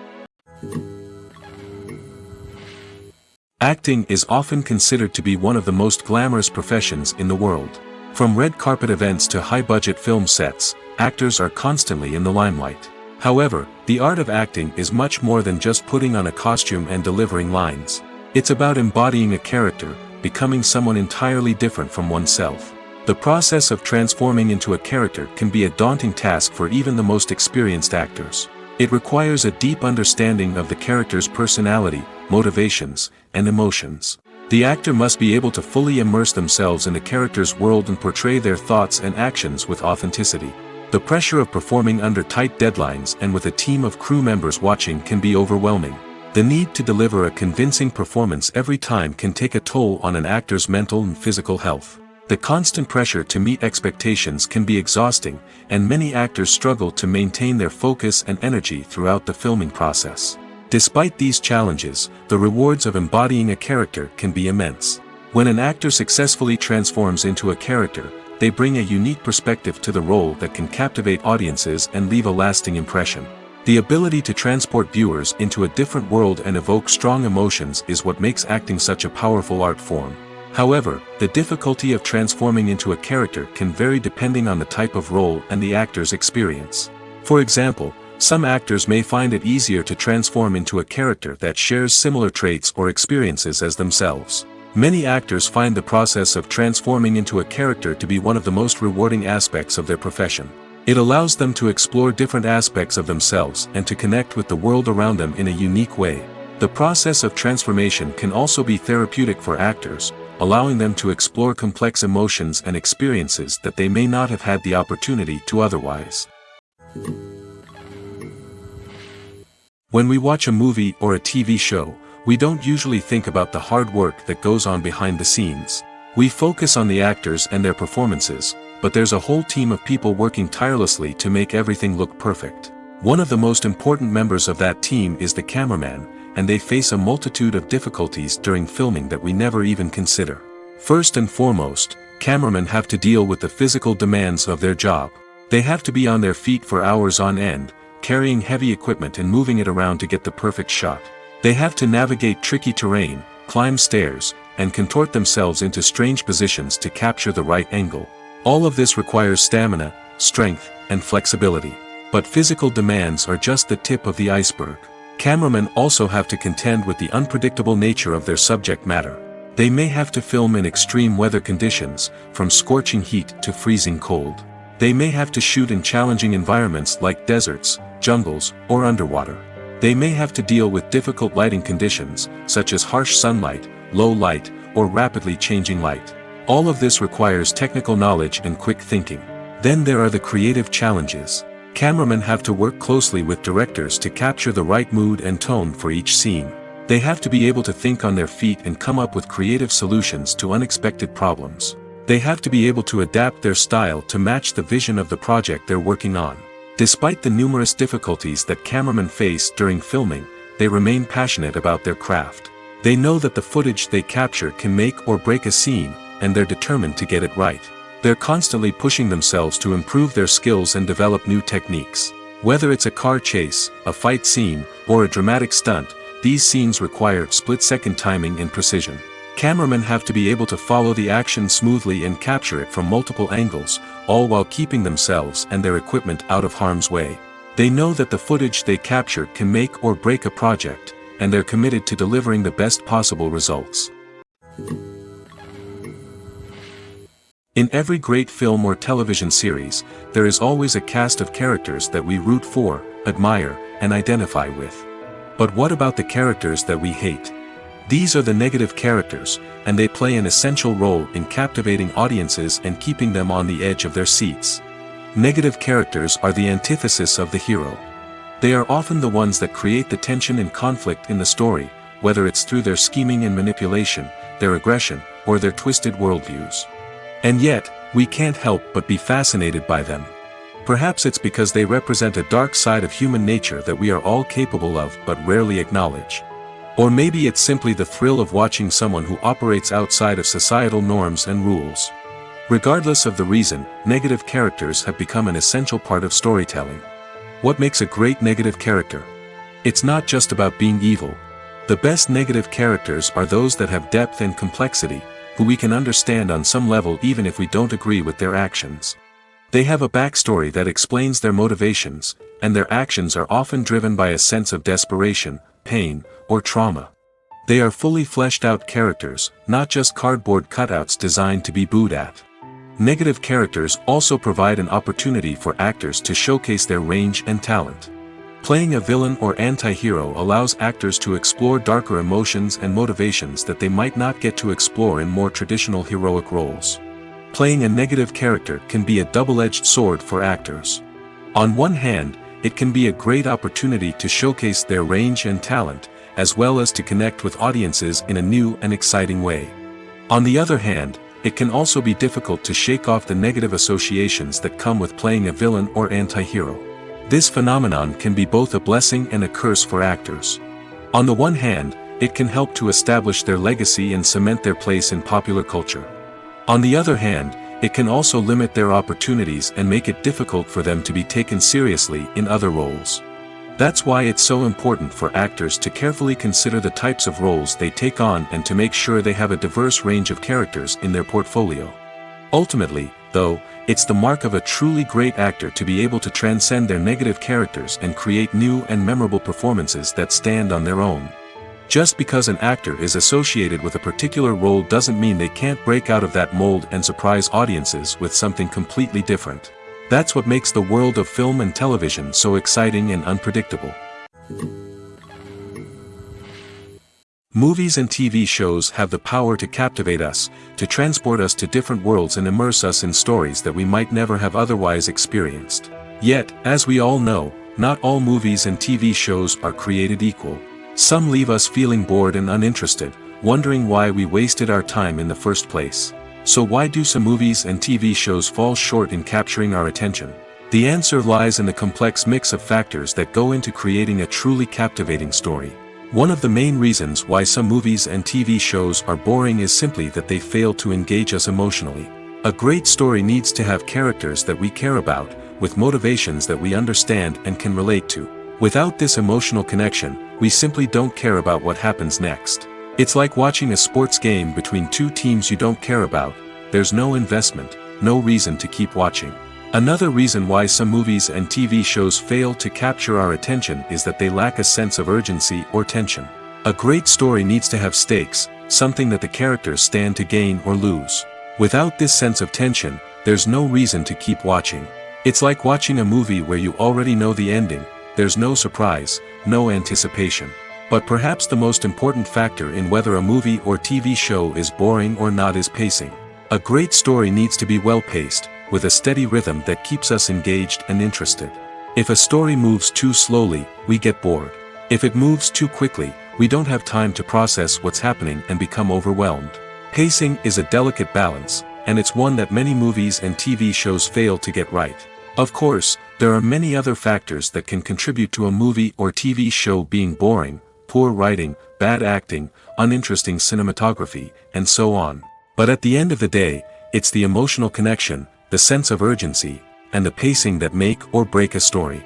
Acting is often considered to be one of the most glamorous professions in the world. From red carpet events to high-budget film sets, actors are constantly in the limelight. However, the art of acting is much more than just putting on a costume and delivering lines. It's about embodying a character, becoming someone entirely different from oneself. The process of transforming into a character can be a daunting task for even the most experienced actors. It requires a deep understanding of the character's personality, motivations, and emotions. The actor must be able to fully immerse themselves in the character's world and portray their thoughts and actions with authenticity. The pressure of performing under tight deadlines and with a team of crew members watching can be overwhelming. The need to deliver a convincing performance every time can take a toll on an actor's mental and physical health. The constant pressure to meet expectations can be exhausting, and many actors struggle to maintain their focus and energy throughout the filming process. Despite these challenges, the rewards of embodying a character can be immense. When an actor successfully transforms into a character, they bring a unique perspective to the role that can captivate audiences and leave a lasting impression. The ability to transport viewers into a different world and evoke strong emotions is what makes acting such a powerful art form. However, the difficulty of transforming into a character can vary depending on the type of role and the actor's experience. For example, some actors may find it easier to transform into a character that shares similar traits or experiences as themselves. Many actors find the process of transforming into a character to be one of the most rewarding aspects of their profession. It allows them to explore different aspects of themselves and to connect with the world around them in a unique way. The process of transformation can also be therapeutic for actors, allowing them to explore complex emotions and experiences that they may not have had the opportunity to otherwise. When we watch a movie or a TV show, we don't usually think about the hard work that goes on behind the scenes. We focus on the actors and their performances, but there's a whole team of people working tirelessly to make everything look perfect. One of the most important members of that team is the cameraman, and they face a multitude of difficulties during filming that we never even consider. First and foremost, cameramen have to deal with the physical demands of their job. They have to be on their feet for hours on end, carrying heavy equipment and moving it around to get the perfect shot. They have to navigate tricky terrain, climb stairs, and contort themselves into strange positions to capture the right angle. All of this requires stamina, strength, and flexibility. But physical demands are just the tip of the iceberg. Cameramen also have to contend with the unpredictable nature of their subject matter. They may have to film in extreme weather conditions, from scorching heat to freezing cold. They may have to shoot in challenging environments like deserts, jungles, or underwater. They may have to deal with difficult lighting conditions, such as harsh sunlight, low light, or rapidly changing light. All of this requires technical knowledge and quick thinking. Then there are the creative challenges. Cameramen have to work closely with directors to capture the right mood and tone for each scene. They have to be able to think on their feet and come up with creative solutions to unexpected problems. They have to be able to adapt their style to match the vision of the project they're working on. Despite the numerous difficulties that cameramen face during filming, they remain passionate about their craft. They know that the footage they capture can make or break a scene, and they're determined to get it right. They're constantly pushing themselves to improve their skills and develop new techniques. Whether it's a car chase, a fight scene, or a dramatic stunt, these scenes require split-second timing and precision. Cameramen have to be able to follow the action smoothly and capture it from multiple angles, all while keeping themselves and their equipment out of harm's way. They know that the footage they capture can make or break a project, and they're committed to delivering the best possible results. In every great film or television series, there is always a cast of characters that we root for, admire, and identify with. But what about the characters that we hate? These are the negative characters, and they play an essential role in captivating audiences and keeping them on the edge of their seats. Negative characters are the antithesis of the hero. They are often the ones that create the tension and conflict in the story, whether it's through their scheming and manipulation, their aggression, or their twisted worldviews. And yet, we can't help but be fascinated by them. Perhaps it's because they represent a dark side of human nature that we are all capable of but rarely acknowledge. Or maybe it's simply the thrill of watching someone who operates outside of societal norms and rules. Regardless of the reason, negative characters have become an essential part of storytelling. What makes a great negative character? It's not just about being evil. The best negative characters are those that have depth and complexity, who we can understand on some level even if we don't agree with their actions. They have a backstory that explains their motivations, and their actions are often driven by a sense of desperation, pain, or trauma. They are fully fleshed out characters, not just cardboard cutouts designed to be booed at. Negative characters also provide an opportunity for actors to showcase their range and talent. Playing a villain or anti-hero allows actors to explore darker emotions and motivations that they might not get to explore in more traditional heroic roles. Playing a negative character can be a double-edged sword for actors. On one hand, it can be a great opportunity to showcase their range and talent, as well as to connect with audiences in a new and exciting way. On the other hand, it can also be difficult to shake off the negative associations that come with playing a villain or anti-hero. This phenomenon can be both a blessing and a curse for actors. On the one hand, it can help to establish their legacy and cement their place in popular culture. On the other hand, it can also limit their opportunities and make it difficult for them to be taken seriously in other roles. That's why it's so important for actors to carefully consider the types of roles they take on and to make sure they have a diverse range of characters in their portfolio. Ultimately, though, it's the mark of a truly great actor to be able to transcend their negative characters and create new and memorable performances that stand on their own. Just because an actor is associated with a particular role doesn't mean they can't break out of that mold and surprise audiences with something completely different. That's what makes the world of film and television so exciting and unpredictable. Movies and TV shows have the power to captivate us, to transport us to different worlds and immerse us in stories that we might never have otherwise experienced. Yet, as we all know, not all movies and TV shows are created equal. Some leave us feeling bored and uninterested, wondering why we wasted our time in the first place. So why do some movies and TV shows fall short in capturing our attention? The answer lies in the complex mix of factors that go into creating a truly captivating story. One of the main reasons why some movies and TV shows are boring is simply that they fail to engage us emotionally. A great story needs to have characters that we care about, with motivations that we understand and can relate to. Without this emotional connection, we simply don't care about what happens next. It's like watching a sports game between two teams you don't care about. There's no investment, no reason to keep watching. Another reason why some movies and TV shows fail to capture our attention is that they lack a sense of urgency or tension. A great story needs to have stakes, something that the characters stand to gain or lose. Without this sense of tension, there's no reason to keep watching. It's like watching a movie where you already know the ending. There's no surprise, no anticipation. But perhaps the most important factor in whether a movie or TV show is boring or not is pacing. A great story needs to be well-paced, with a steady rhythm that keeps us engaged and interested. If a story moves too slowly, we get bored. If it moves too quickly, we don't have time to process what's happening and become overwhelmed. Pacing is a delicate balance, and it's one that many movies and TV shows fail to get right. Of course, there are many other factors that can contribute to a movie or TV show being boring: poor writing, bad acting, uninteresting cinematography, and so on. But at the end of the day, it's the emotional connection, the sense of urgency, and the pacing that make or break a story.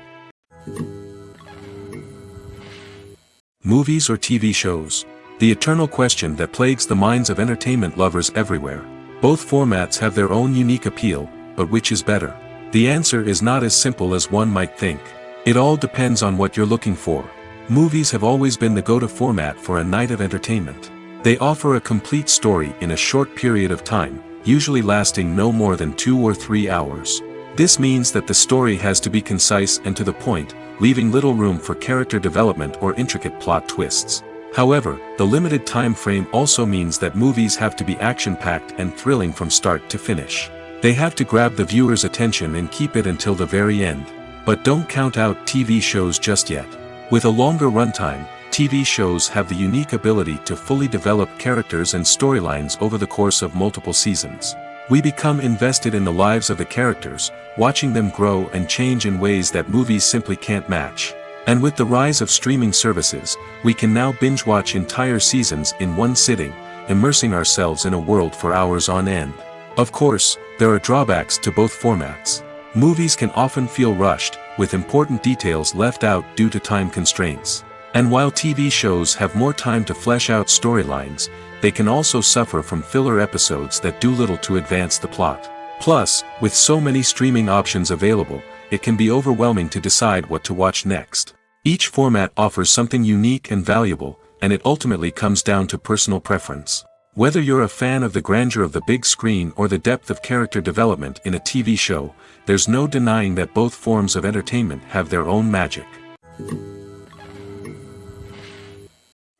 Movies or TV shows? The eternal question that plagues the minds of entertainment lovers everywhere. Both formats have their own unique appeal, but which is better? The answer is not as simple as one might think. It all depends on what you're looking for. Movies have always been the go-to format for a night of entertainment. They offer a complete story in a short period of time, usually lasting no more than 2 or 3 hours. This means that the story has to be concise and to the point, leaving little room for character development or intricate plot twists. However, the limited time frame also means that movies have to be action-packed and thrilling from start to finish. They have to grab the viewer's attention and keep it until the very end. But don't count out TV shows just yet. With a longer runtime, TV shows have the unique ability to fully develop characters and storylines over the course of multiple seasons. We become invested in the lives of the characters, watching them grow and change in ways that movies simply can't match. And with the rise of streaming services, we can now binge-watch entire seasons in one sitting, immersing ourselves in a world for hours on end. Of course, there are drawbacks to both formats. Movies can often feel rushed, with important details left out due to time constraints. And while TV shows have more time to flesh out storylines, they can also suffer from filler episodes that do little to advance the plot. Plus, with so many streaming options available, it can be overwhelming to decide what to watch next. Each format offers something unique and valuable, and it ultimately comes down to personal preference. Whether you're a fan of the grandeur of the big screen or the depth of character development in a TV show, there's no denying that both forms of entertainment have their own magic.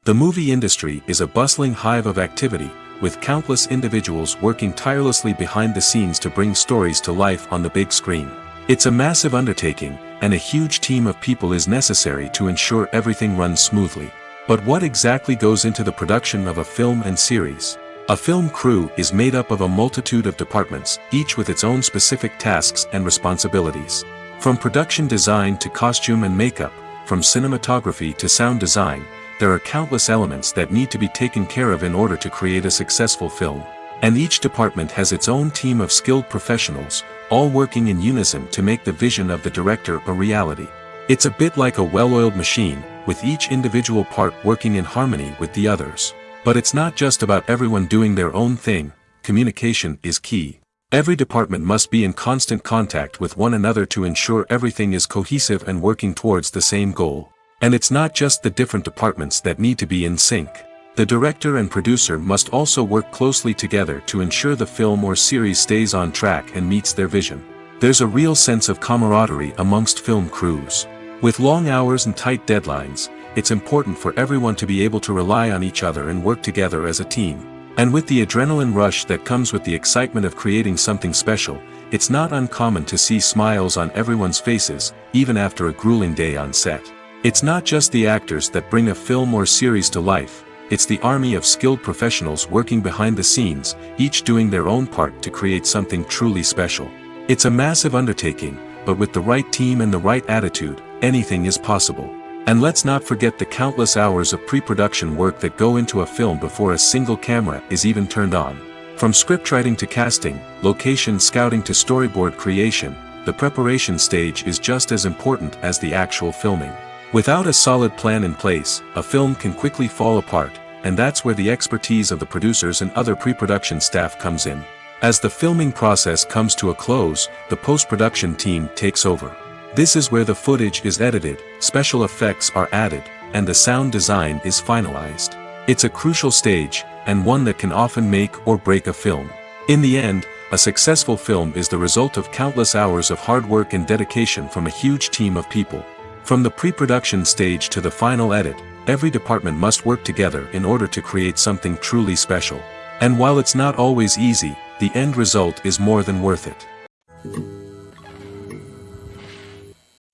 The movie industry is a bustling hive of activity, with countless individuals working tirelessly behind the scenes to bring stories to life on the big screen. It's a massive undertaking, and a huge team of people is necessary to ensure everything runs smoothly. But what exactly goes into the production of a film and series? A film crew is made up of a multitude of departments, each with its own specific tasks and responsibilities. From production design to costume and makeup, from cinematography to sound design, there are countless elements that need to be taken care of in order to create a successful film. And each department has its own team of skilled professionals, all working in unison to make the vision of the director a reality. It's a bit like a well-oiled machine, with each individual part working in harmony with the others. But it's not just about everyone doing their own thing. Communication is key. Every department must be in constant contact with one another to ensure everything is cohesive and working towards the same goal. And it's not just the different departments that need to be in sync. The director and producer must also work closely together to ensure the film or series stays on track and meets their vision. There's a real sense of camaraderie amongst film crews. With long hours and tight deadlines, it's important for everyone to be able to rely on each other and work together as a team. And with the adrenaline rush that comes with the excitement of creating something special, it's not uncommon to see smiles on everyone's faces, even after a grueling day on set. It's not just the actors that bring a film or series to life, it's the army of skilled professionals working behind the scenes, each doing their own part to create something truly special. It's a massive undertaking, but with the right team and the right attitude, anything is possible. And let's not forget the countless hours of pre-production work that go into a film before a single camera is even turned on. From scriptwriting to casting, location scouting to storyboard creation, the preparation stage is just as important as the actual filming. Without a solid plan in place, a film can quickly fall apart, and that's where the expertise of the producers and other pre-production staff comes in. As the filming process comes to a close, the post-production team takes over. This is where the footage is edited, special effects are added, and the sound design is finalized. It's a crucial stage, and one that can often make or break a film. In the end, a successful film is the result of countless hours of hard work and dedication from a huge team of people. From the pre-production stage to the final edit, every department must work together in order to create something truly special. And while it's not always easy, the end result is more than worth it.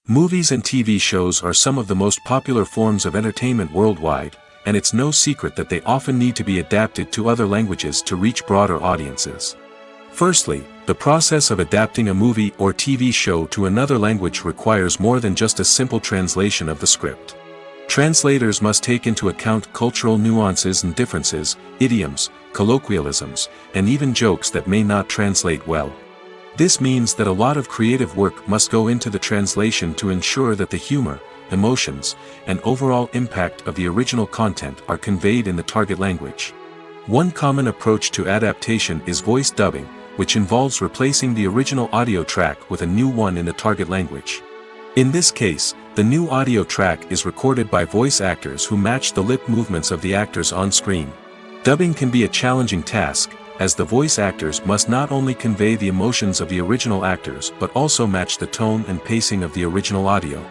Movies and TV shows are some of the most popular forms of entertainment worldwide, and it's no secret that they often need to be adapted to other languages to reach broader audiences. Firstly, the process of adapting a movie or TV show to another language requires more than just a simple translation of the script. Translators must take into account cultural nuances and differences, idioms, colloquialisms, and even jokes that may not translate well. This means that a lot of creative work must go into the translation to ensure that the humor, emotions, and overall impact of the original content are conveyed in the target language. One common approach to adaptation is voice dubbing, which involves replacing the original audio track with a new one in the target language. In this case, the new audio track is recorded by voice actors who match the lip movements of the actors on screen. Dubbing can be a challenging task, as the voice actors must not only convey the emotions of the original actors but also match the tone and pacing of the original audio.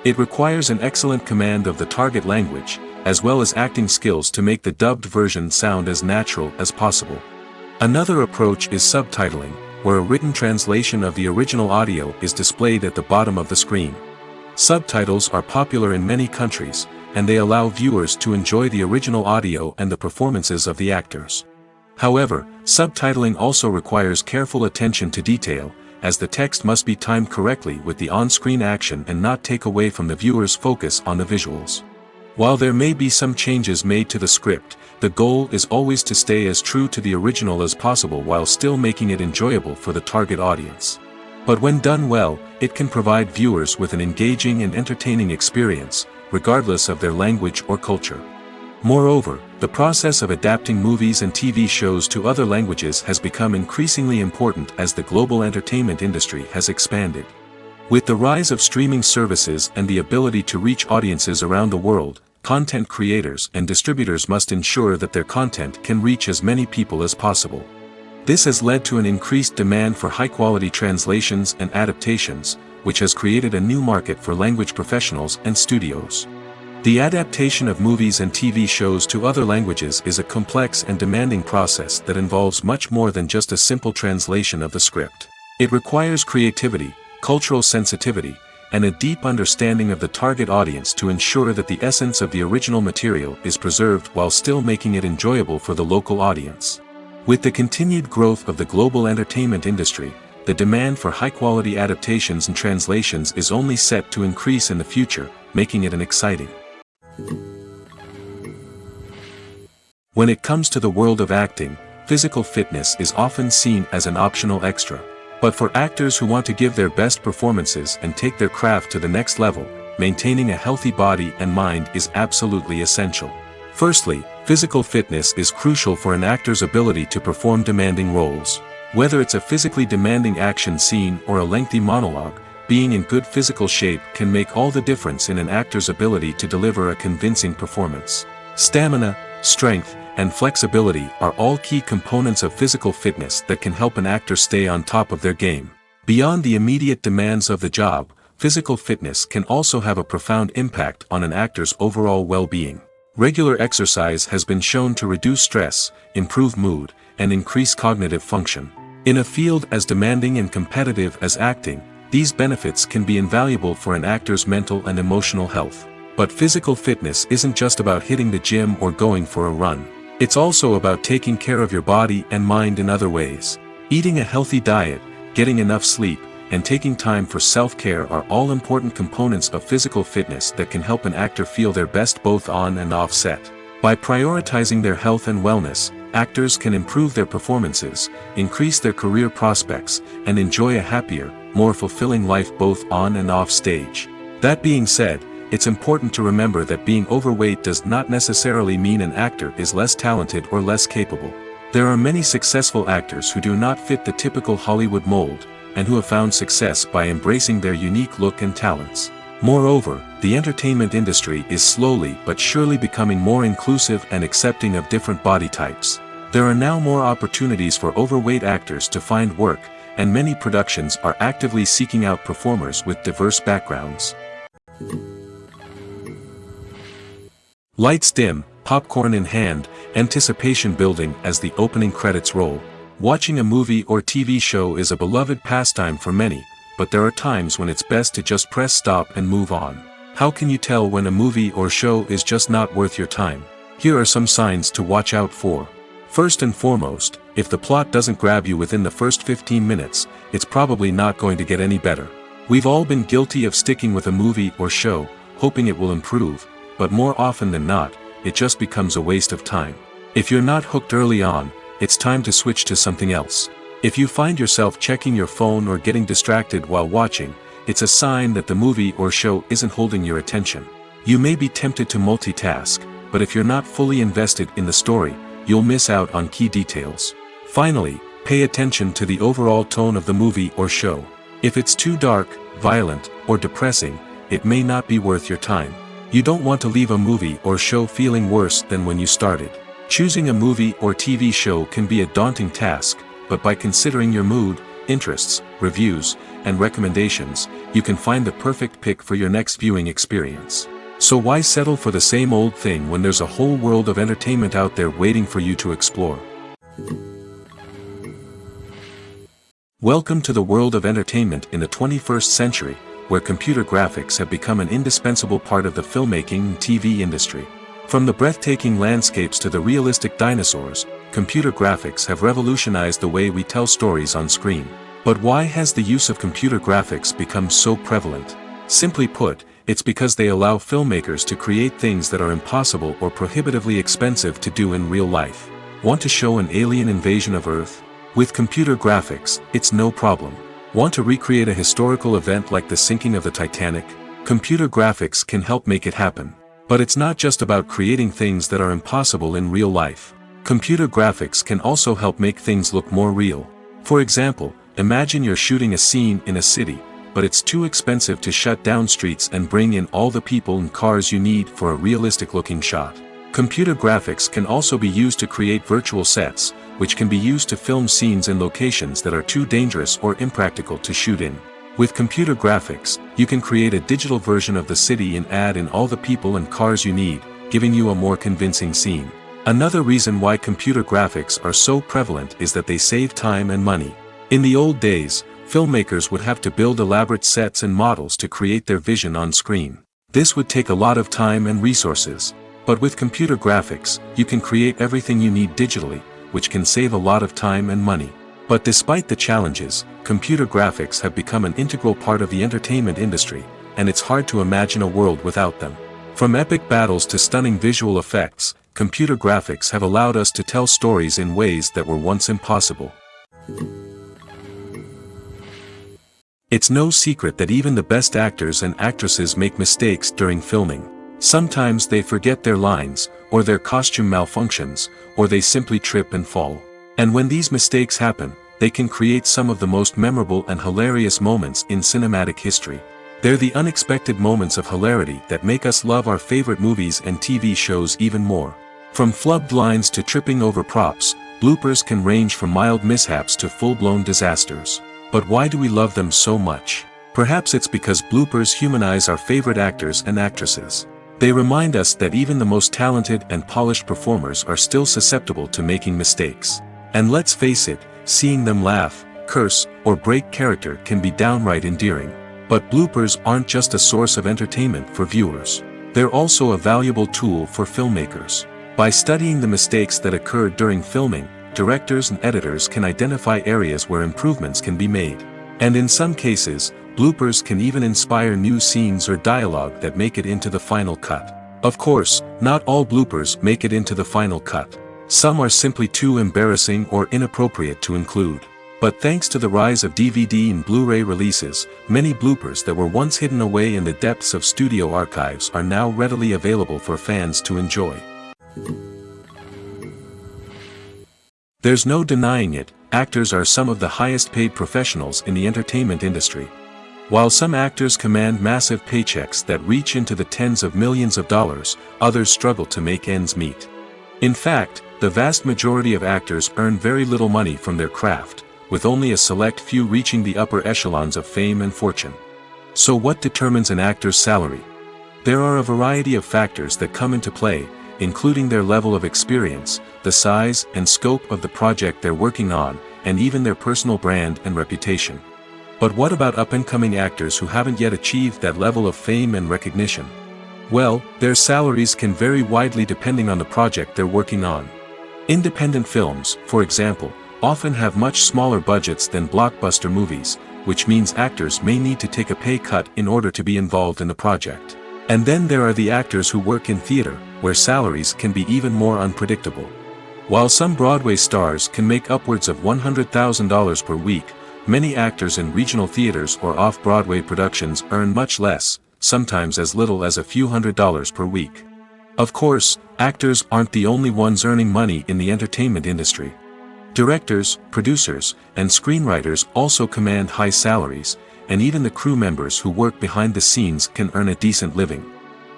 It requires an excellent command of the target language, as well as acting skills to make the dubbed version sound as natural as possible. Another approach is subtitling, where a written translation of the original audio is displayed at the bottom of the screen. Subtitles are popular in many countries, and they allow viewers to enjoy the original audio and the performances of the actors. However, subtitling also requires careful attention to detail, as the text must be timed correctly with the on-screen action and not take away from the viewer's focus on the visuals. While there may be some changes made to the script, the goal is always to stay as true to the original as possible while still making it enjoyable for the target audience. But when done well, it can provide viewers with an engaging and entertaining experience, regardless of their language or culture. Moreover, the process of adapting movies and TV shows to other languages has become increasingly important as the global entertainment industry has expanded. With the rise of streaming services and the ability to reach audiences around the world, content creators and distributors must ensure that their content can reach as many people as possible. This has led to an increased demand for high-quality translations and adaptations, which has created a new market for language professionals and studios. The adaptation of movies and TV shows to other languages is a complex and demanding process that involves much more than just a simple translation of the script. It requires creativity, cultural sensitivity, and a deep understanding of the target audience to ensure that the essence of the original material is preserved while still making it enjoyable for the local audience. With the continued growth of the global entertainment industry, the demand for high-quality adaptations and translations is only set to increase in the future, making it an exciting. When it comes to the world of acting, physical fitness is often seen as an optional extra. But for actors who want to give their best performances and take their craft to the next level, maintaining a healthy body and mind is absolutely essential. Firstly, physical fitness is crucial for an actor's ability to perform demanding roles. Whether it's a physically demanding action scene or a lengthy monologue, being in good physical shape can make all the difference in an actor's ability to deliver a convincing performance. Stamina, strength, and flexibility are all key components of physical fitness that can help an actor stay on top of their game. Beyond the immediate demands of the job, physical fitness can also have a profound impact on an actor's overall well-being. Regular exercise has been shown to reduce stress, improve mood, and increase cognitive function. In a field as demanding and competitive as acting, these benefits can be invaluable for an actor's mental and emotional health. But physical fitness isn't just about hitting the gym or going for a run. It's also about taking care of your body and mind in other ways. Eating a healthy diet, getting enough sleep, and taking time for self-care are all important components of physical fitness that can help an actor feel their best both on and off set. By prioritizing their health and wellness, actors can improve their performances, increase their career prospects, and enjoy a happier, more fulfilling life both on and off stage. That being said, it's important to remember that being overweight does not necessarily mean an actor is less talented or less capable. There are many successful actors who do not fit the typical Hollywood mold, and who have found success by embracing their unique look and talents. Moreover, the entertainment industry is slowly but surely becoming more inclusive and accepting of different body types. There are now more opportunities for overweight actors to find work, and many productions are actively seeking out performers with diverse backgrounds. Lights dim, popcorn in hand, anticipation building as the opening credits roll. Watching a movie or TV show is a beloved pastime for many, but there are times when it's best to just press stop and move on. How can you tell when a movie or show is just not worth your time? Here are some signs to watch out for. First and foremost, if the plot doesn't grab you within the first 15 minutes, it's probably not going to get any better. We've all been guilty of sticking with a movie or show, hoping it will improve, but more often than not, it just becomes a waste of time. If you're not hooked early on, it's time to switch to something else. If you find yourself checking your phone or getting distracted while watching, it's a sign that the movie or show isn't holding your attention. You may be tempted to multitask, but if you're not fully invested in the story, you'll miss out on key details. Finally, pay attention to the overall tone of the movie or show. If it's too dark, violent, or depressing, it may not be worth your time. You don't want to leave a movie or show feeling worse than when you started. Choosing a movie or TV show can be a daunting task, but by considering your mood, interests, reviews, and recommendations, you can find the perfect pick for your next viewing experience. So why settle for the same old thing when there's a whole world of entertainment out there waiting for you to explore? Welcome to the world of entertainment in the 21st century, where computer graphics have become an indispensable part of the filmmaking and TV industry. From the breathtaking landscapes to the realistic dinosaurs, computer graphics have revolutionized the way we tell stories on screen. But why has the use of computer graphics become so prevalent? Simply put, it's because they allow filmmakers to create things that are impossible or prohibitively expensive to do in real life. Want to show an alien invasion of Earth? With computer graphics, it's no problem. Want to recreate a historical event like the sinking of the Titanic? Computer graphics can help make it happen. But it's not just about creating things that are impossible in real life. Computer graphics can also help make things look more real. For example, imagine you're shooting a scene in a city, but it's too expensive to shut down streets and bring in all the people and cars you need for a realistic-looking shot. Computer graphics can also be used to create virtual sets, which can be used to film scenes in locations that are too dangerous or impractical to shoot in. With computer graphics, you can create a digital version of the city and add in all the people and cars you need, giving you a more convincing scene. Another reason why computer graphics are so prevalent is that they save time and money. In the old days, filmmakers would have to build elaborate sets and models to create their vision on screen. This would take a lot of time and resources. But with computer graphics, you can create everything you need digitally, which can save a lot of time and money. But despite the challenges, computer graphics have become an integral part of the entertainment industry, and it's hard to imagine a world without them. From epic battles to stunning visual effects, computer graphics have allowed us to tell stories in ways that were once impossible. It's no secret that even the best actors and actresses make mistakes during filming. Sometimes they forget their lines, or their costume malfunctions, or they simply trip and fall. And when these mistakes happen, they can create some of the most memorable and hilarious moments in cinematic history. They're the unexpected moments of hilarity that make us love our favorite movies and TV shows even more. From flubbed lines to tripping over props, bloopers can range from mild mishaps to full-blown disasters. But why do we love them so much? Perhaps it's because bloopers humanize our favorite actors and actresses. They remind us that even the most talented and polished performers are still susceptible to making mistakes. And let's face it, seeing them laugh, curse, or break character can be downright endearing. But bloopers aren't just a source of entertainment for viewers. They're also a valuable tool for filmmakers. By studying the mistakes that occurred during filming, directors and editors can identify areas where improvements can be made. And in some cases, bloopers can even inspire new scenes or dialogue that make it into the final cut. Of course, not all bloopers make it into the final cut. Some are simply too embarrassing or inappropriate to include. But thanks to the rise of DVD and Blu-ray releases, many bloopers that were once hidden away in the depths of studio archives are now readily available for fans to enjoy. There's no denying it, actors are some of the highest paid professionals in the entertainment industry. While some actors command massive paychecks that reach into the tens of millions of dollars, others struggle to make ends meet. In fact, the vast majority of actors earn very little money from their craft, with only a select few reaching the upper echelons of fame and fortune. So what determines an actor's salary? There are a variety of factors that come into play, including their level of experience, the size and scope of the project they're working on, and even their personal brand and reputation. But what about up-and-coming actors who haven't yet achieved that level of fame and recognition? Well, their salaries can vary widely depending on the project they're working on. Independent films, for example, often have much smaller budgets than blockbuster movies, which means actors may need to take a pay cut in order to be involved in the project. And then there are the actors who work in theater, where salaries can be even more unpredictable. While some Broadway stars can make upwards of $100,000 per week, many actors in regional theaters or off-Broadway productions earn much less, sometimes as little as a few $100s per week. Of course, actors aren't the only ones earning money in the entertainment industry. Directors, producers, and screenwriters also command high salaries, and even the crew members who work behind the scenes can earn a decent living.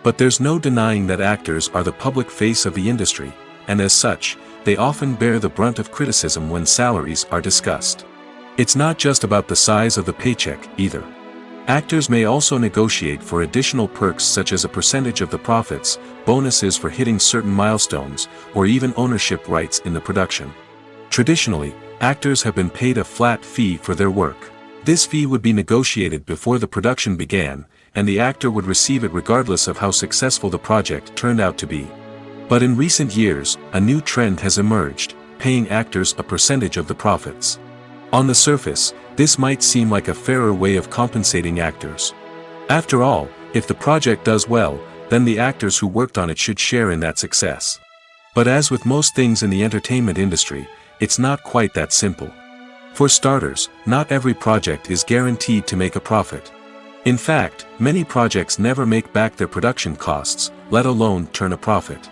But there's no denying that actors are the public face of the industry, and as such, they often bear the brunt of criticism when salaries are discussed. It's not just about the size of the paycheck, either. Actors may also negotiate for additional perks such as a percentage of the profits, bonuses for hitting certain milestones, or even ownership rights in the production. Traditionally, actors have been paid a flat fee for their work. This fee would be negotiated before the production began, and the actor would receive it regardless of how successful the project turned out to be. But in recent years, a new trend has emerged, paying actors a percentage of the profits. On the surface, this might seem like a fairer way of compensating actors. After all, if the project does well, then the actors who worked on it should share in that success. But as with most things in the entertainment industry, it's not quite that simple. For starters, not every project is guaranteed to make a profit. In fact, many projects never make back their production costs, let alone turn a profit.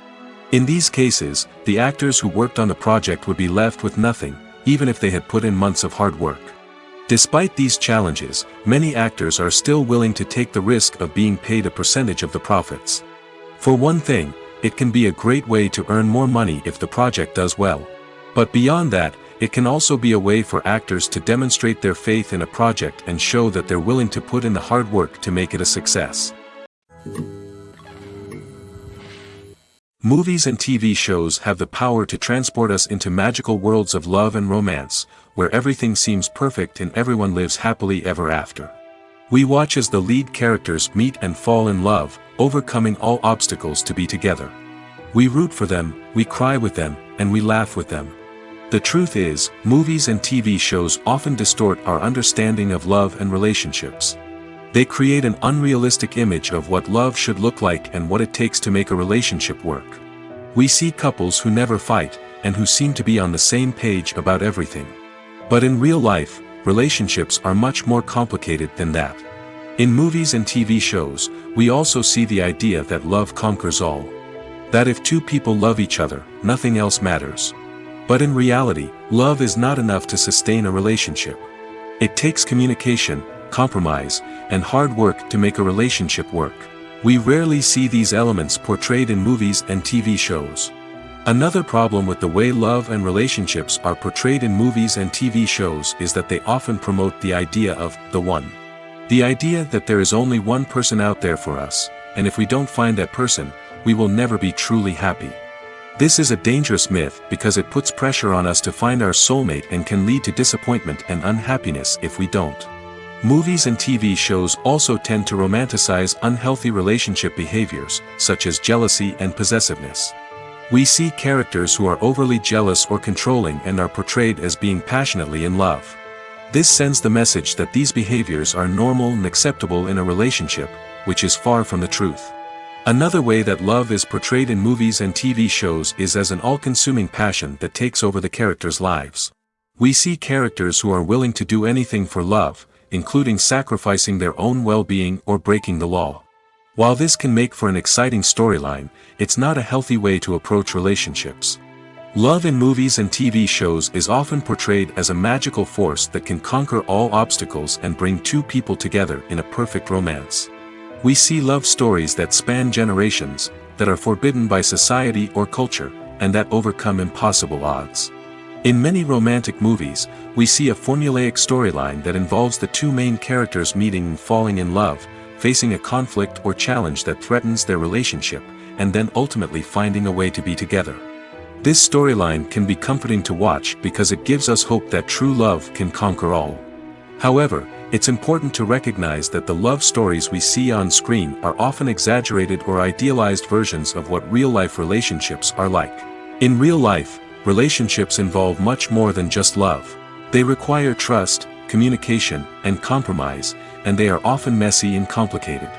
In these cases, the actors who worked on the project would be left with nothing, even if they had put in months of hard work. Despite these challenges, many actors are still willing to take the risk of being paid a percentage of the profits. For one thing, it can be a great way to earn more money if the project does well. But beyond that, it can also be a way for actors to demonstrate their faith in a project and show that they're willing to put in the hard work to make it a success. Movies and TV shows have the power to transport us into magical worlds of love and romance, where everything seems perfect and everyone lives happily ever after. We watch as the lead characters meet and fall in love, overcoming all obstacles to be together. We root for them, we cry with them, and we laugh with them. The truth is, movies and TV shows often distort our understanding of love and relationships. They create an unrealistic image of what love should look like and what it takes to make a relationship work. We see couples who never fight, and who seem to be on the same page about everything. But in real life, relationships are much more complicated than that. In movies and TV shows, we also see the idea that love conquers all. That if two people love each other, nothing else matters. But in reality, love is not enough to sustain a relationship. It takes communication, compromise, and hard work to make a relationship work. We rarely see these elements portrayed in movies and TV shows. Another problem with the way love and relationships are portrayed in movies and TV shows is that they often promote the idea of the one. The idea that there is only one person out there for us, and if we don't find that person, we will never be truly happy. This is a dangerous myth because it puts pressure on us to find our soulmate and can lead to disappointment and unhappiness if we don't. Movies and TV shows also tend to romanticize unhealthy relationship behaviors, such as jealousy and possessiveness. We see characters who are overly jealous or controlling and are portrayed as being passionately in love. This sends the message that these behaviors are normal and acceptable in a relationship, which is far from the truth. Another way that love is portrayed in movies and TV shows is as an all-consuming passion that takes over the characters' lives. We see characters who are willing to do anything for love, including sacrificing their own well-being or breaking the law. While this can make for an exciting storyline, it's not a healthy way to approach relationships. Love in movies and TV shows is often portrayed as a magical force that can conquer all obstacles and bring two people together in a perfect romance. We see love stories that span generations, that are forbidden by society or culture, and that overcome impossible odds. In many romantic movies, we see a formulaic storyline that involves the two main characters meeting and falling in love, facing a conflict or challenge that threatens their relationship, and then ultimately finding a way to be together. This storyline can be comforting to watch because it gives us hope that true love can conquer all. However, it's important to recognize that the love stories we see on screen are often exaggerated or idealized versions of what real-life relationships are like. In real life, relationships involve much more than just love. They require trust, communication, and compromise, and they are often messy and complicated.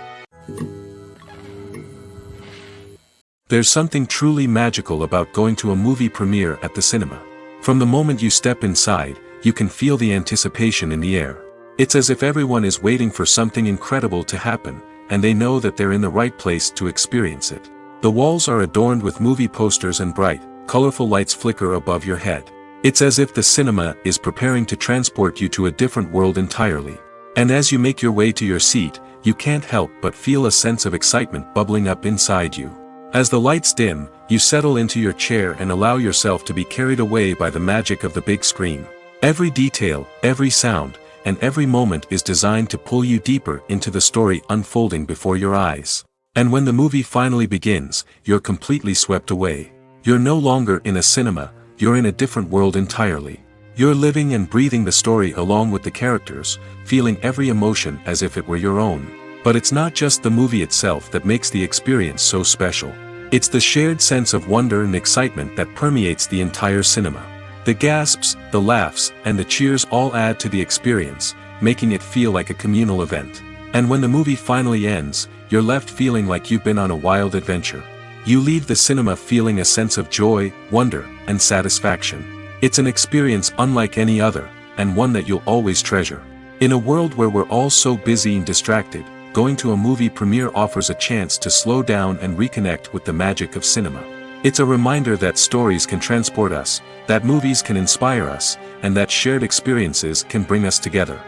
There's something truly magical about going to a movie premiere at the cinema. From the moment you step inside, you can feel the anticipation in the air. It's as if everyone is waiting for something incredible to happen, and they know that they're in the right place to experience it. The walls are adorned with movie posters and bright, colorful lights flicker above your head. It's as if the cinema is preparing to transport you to a different world entirely. And as you make your way to your seat, you can't help but feel a sense of excitement bubbling up inside you. As the lights dim, you settle into your chair and allow yourself to be carried away by the magic of the big screen. Every detail, every sound, and every moment is designed to pull you deeper into the story unfolding before your eyes. And when the movie finally begins, you're completely swept away. You're no longer in a cinema, you're in a different world entirely. You're living and breathing the story along with the characters, feeling every emotion as if it were your own. But it's not just the movie itself that makes the experience so special. It's the shared sense of wonder and excitement that permeates the entire cinema. The gasps, the laughs, and the cheers all add to the experience, making it feel like a communal event. And when the movie finally ends, you're left feeling like you've been on a wild adventure. You leave the cinema feeling a sense of joy, wonder, and satisfaction. It's an experience unlike any other, and one that you'll always treasure. In a world where we're all so busy and distracted, going to a movie premiere offers a chance to slow down and reconnect with the magic of cinema. It's a reminder that stories can transport us, that movies can inspire us, and that shared experiences can bring us together.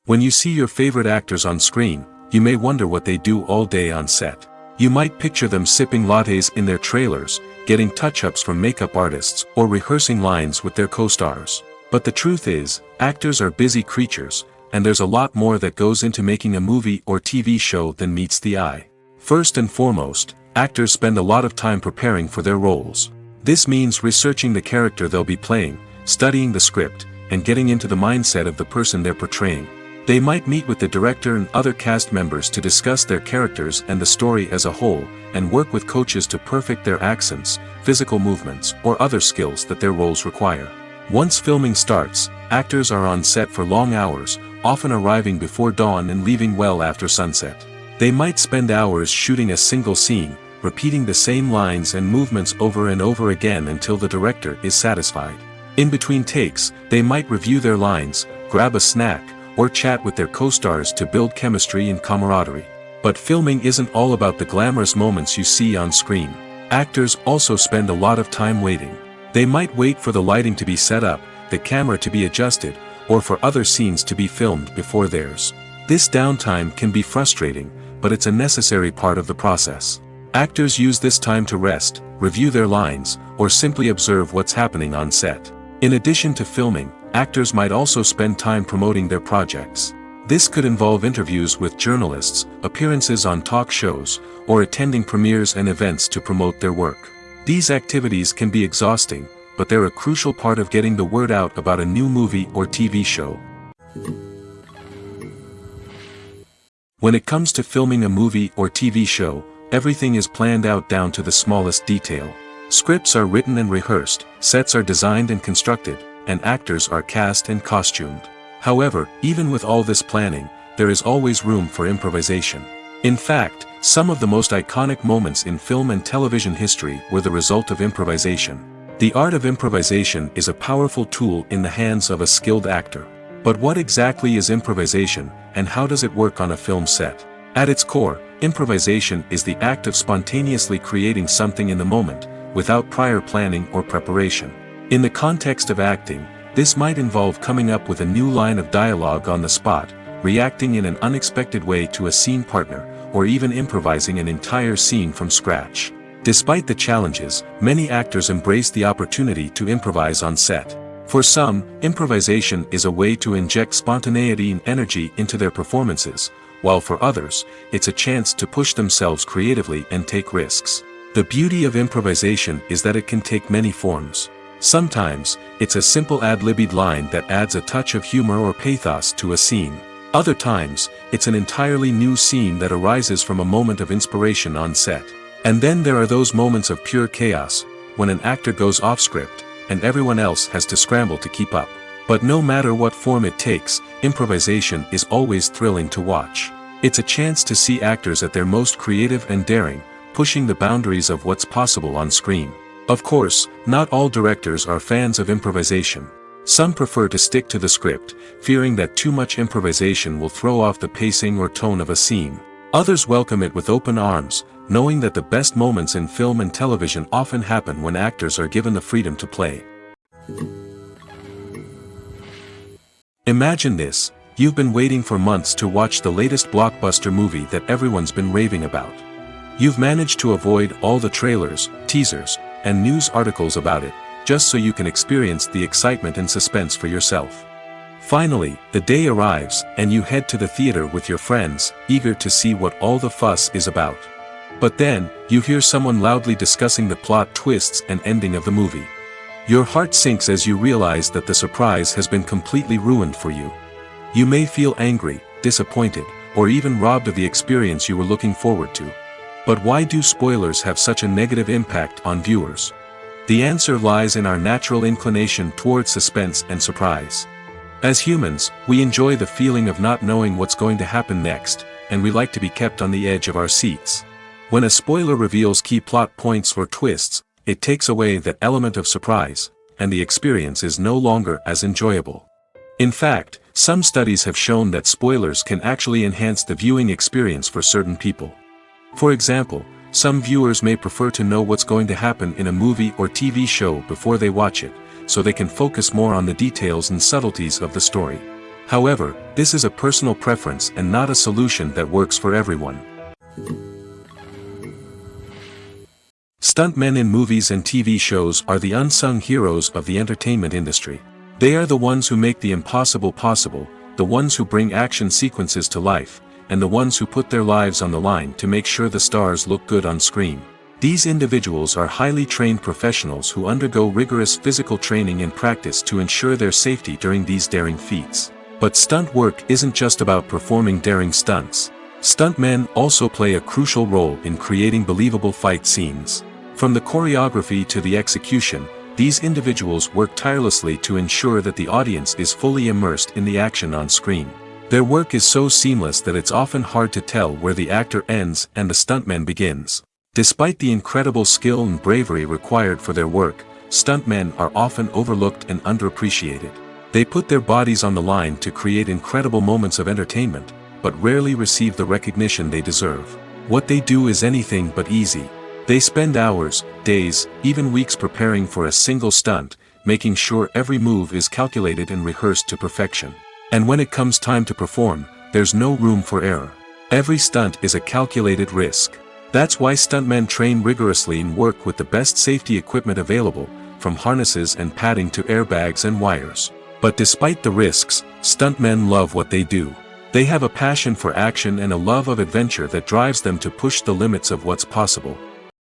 When you see your favorite actors on screen, you may wonder what they do all day on set. You might picture them sipping lattes in their trailers, getting touch-ups from makeup artists, or rehearsing lines with their co-stars. But the truth is, actors are busy creatures, and there's a lot more that goes into making a movie or TV show than meets the eye. First and foremost, actors spend a lot of time preparing for their roles. This means researching the character they'll be playing, studying the script, and getting into the mindset of the person they're portraying. They might meet with the director and other cast members to discuss their characters and the story as a whole, and work with coaches to perfect their accents, physical movements, or other skills that their roles require. Once filming starts, actors are on set for long hours, often arriving before dawn and leaving well after sunset. They might spend hours shooting a single scene, repeating the same lines and movements over and over again until the director is satisfied. In between takes, they might review their lines, grab a snack, or chat with their co-stars to build chemistry and camaraderie. But filming isn't all about the glamorous moments you see on screen. Actors also spend a lot of time waiting. They might wait for the lighting to be set up, the camera to be adjusted, or for other scenes to be filmed before theirs. This downtime can be frustrating, but it's a necessary part of the process. Actors use this time to rest, review their lines, or simply observe what's happening on set. In addition to filming, actors might also spend time promoting their projects. This could involve interviews with journalists, appearances on talk shows, or attending premieres and events to promote their work. These activities can be exhausting, but they're a crucial part of getting the word out about a new movie or TV show. When it comes to filming a movie or TV show, everything is planned out down to the smallest detail. Scripts are written and rehearsed, sets are designed and constructed, and actors are cast and costumed. However, even with all this planning, there is always room for improvisation. In fact, some of the most iconic moments in film and television history were the result of improvisation. The art of improvisation is a powerful tool in the hands of a skilled actor. But what exactly is improvisation, and how does it work on a film set? At its core, improvisation is the act of spontaneously creating something in the moment, without prior planning or preparation. In the context of acting, this might involve coming up with a new line of dialogue on the spot, reacting in an unexpected way to a scene partner, or even improvising an entire scene from scratch. Despite the challenges, many actors embrace the opportunity to improvise on set. For some, improvisation is a way to inject spontaneity and energy into their performances, while for others, it's a chance to push themselves creatively and take risks. The beauty of improvisation is that it can take many forms. Sometimes, it's a simple ad-libbed line that adds a touch of humor or pathos to a scene. Other times, it's an entirely new scene that arises from a moment of inspiration on set. And then there are those moments of pure chaos, when an actor goes off script, and everyone else has to scramble to keep up. But no matter what form it takes, improvisation is always thrilling to watch. It's a chance to see actors at their most creative and daring, pushing the boundaries of what's possible on screen. Of course, not all directors are fans of improvisation. Some prefer to stick to the script, fearing that too much improvisation will throw off the pacing or tone of a scene. Others welcome it with open arms, knowing that the best moments in film and television often happen when actors are given the freedom to play. Imagine this: you've been waiting for months to watch the latest blockbuster movie that everyone's been raving about. You've managed to avoid all the trailers, teasers, and news articles about it, just so you can experience the excitement and suspense for yourself. Finally, the day arrives, and you head to the theater with your friends, eager to see what all the fuss is about. But then, you hear someone loudly discussing the plot twists and ending of the movie. Your heart sinks as you realize that the surprise has been completely ruined for you. You may feel angry, disappointed, or even robbed of the experience you were looking forward to. But why do spoilers have such a negative impact on viewers? The answer lies in our natural inclination toward suspense and surprise. As humans, we enjoy the feeling of not knowing what's going to happen next, and we like to be kept on the edge of our seats. When a spoiler reveals key plot points or twists, it takes away that element of surprise, and the experience is no longer as enjoyable. In fact, some studies have shown that spoilers can actually enhance the viewing experience for certain people. For example, some viewers may prefer to know what's going to happen in a movie or TV show before they watch it, so they can focus more on the details and subtleties of the story. However, this is a personal preference and not a solution that works for everyone. Stuntmen in movies and TV shows are the unsung heroes of the entertainment industry. They are the ones who make the impossible possible, the ones who bring action sequences to life, and the ones who put their lives on the line to make sure the stars look good on screen. These individuals are highly trained professionals who undergo rigorous physical training and practice to ensure their safety during these daring feats. But stunt work isn't just about performing daring stunts. Stuntmen also play a crucial role in creating believable fight scenes. From the choreography to the execution, these individuals work tirelessly to ensure that the audience is fully immersed in the action on screen. Their work is so seamless that it's often hard to tell where the actor ends and the stuntman begins. Despite the incredible skill and bravery required for their work, stuntmen are often overlooked and underappreciated. They put their bodies on the line to create incredible moments of entertainment, but rarely receive the recognition they deserve. What they do is anything but easy. They spend hours, days, even weeks preparing for a single stunt, making sure every move is calculated and rehearsed to perfection. And when it comes time to perform, there's no room for error. Every stunt is a calculated risk. That's why stuntmen train rigorously and work with the best safety equipment available, from harnesses and padding to airbags and wires. But despite the risks, stuntmen love what they do. They have a passion for action and a love of adventure that drives them to push the limits of what's possible.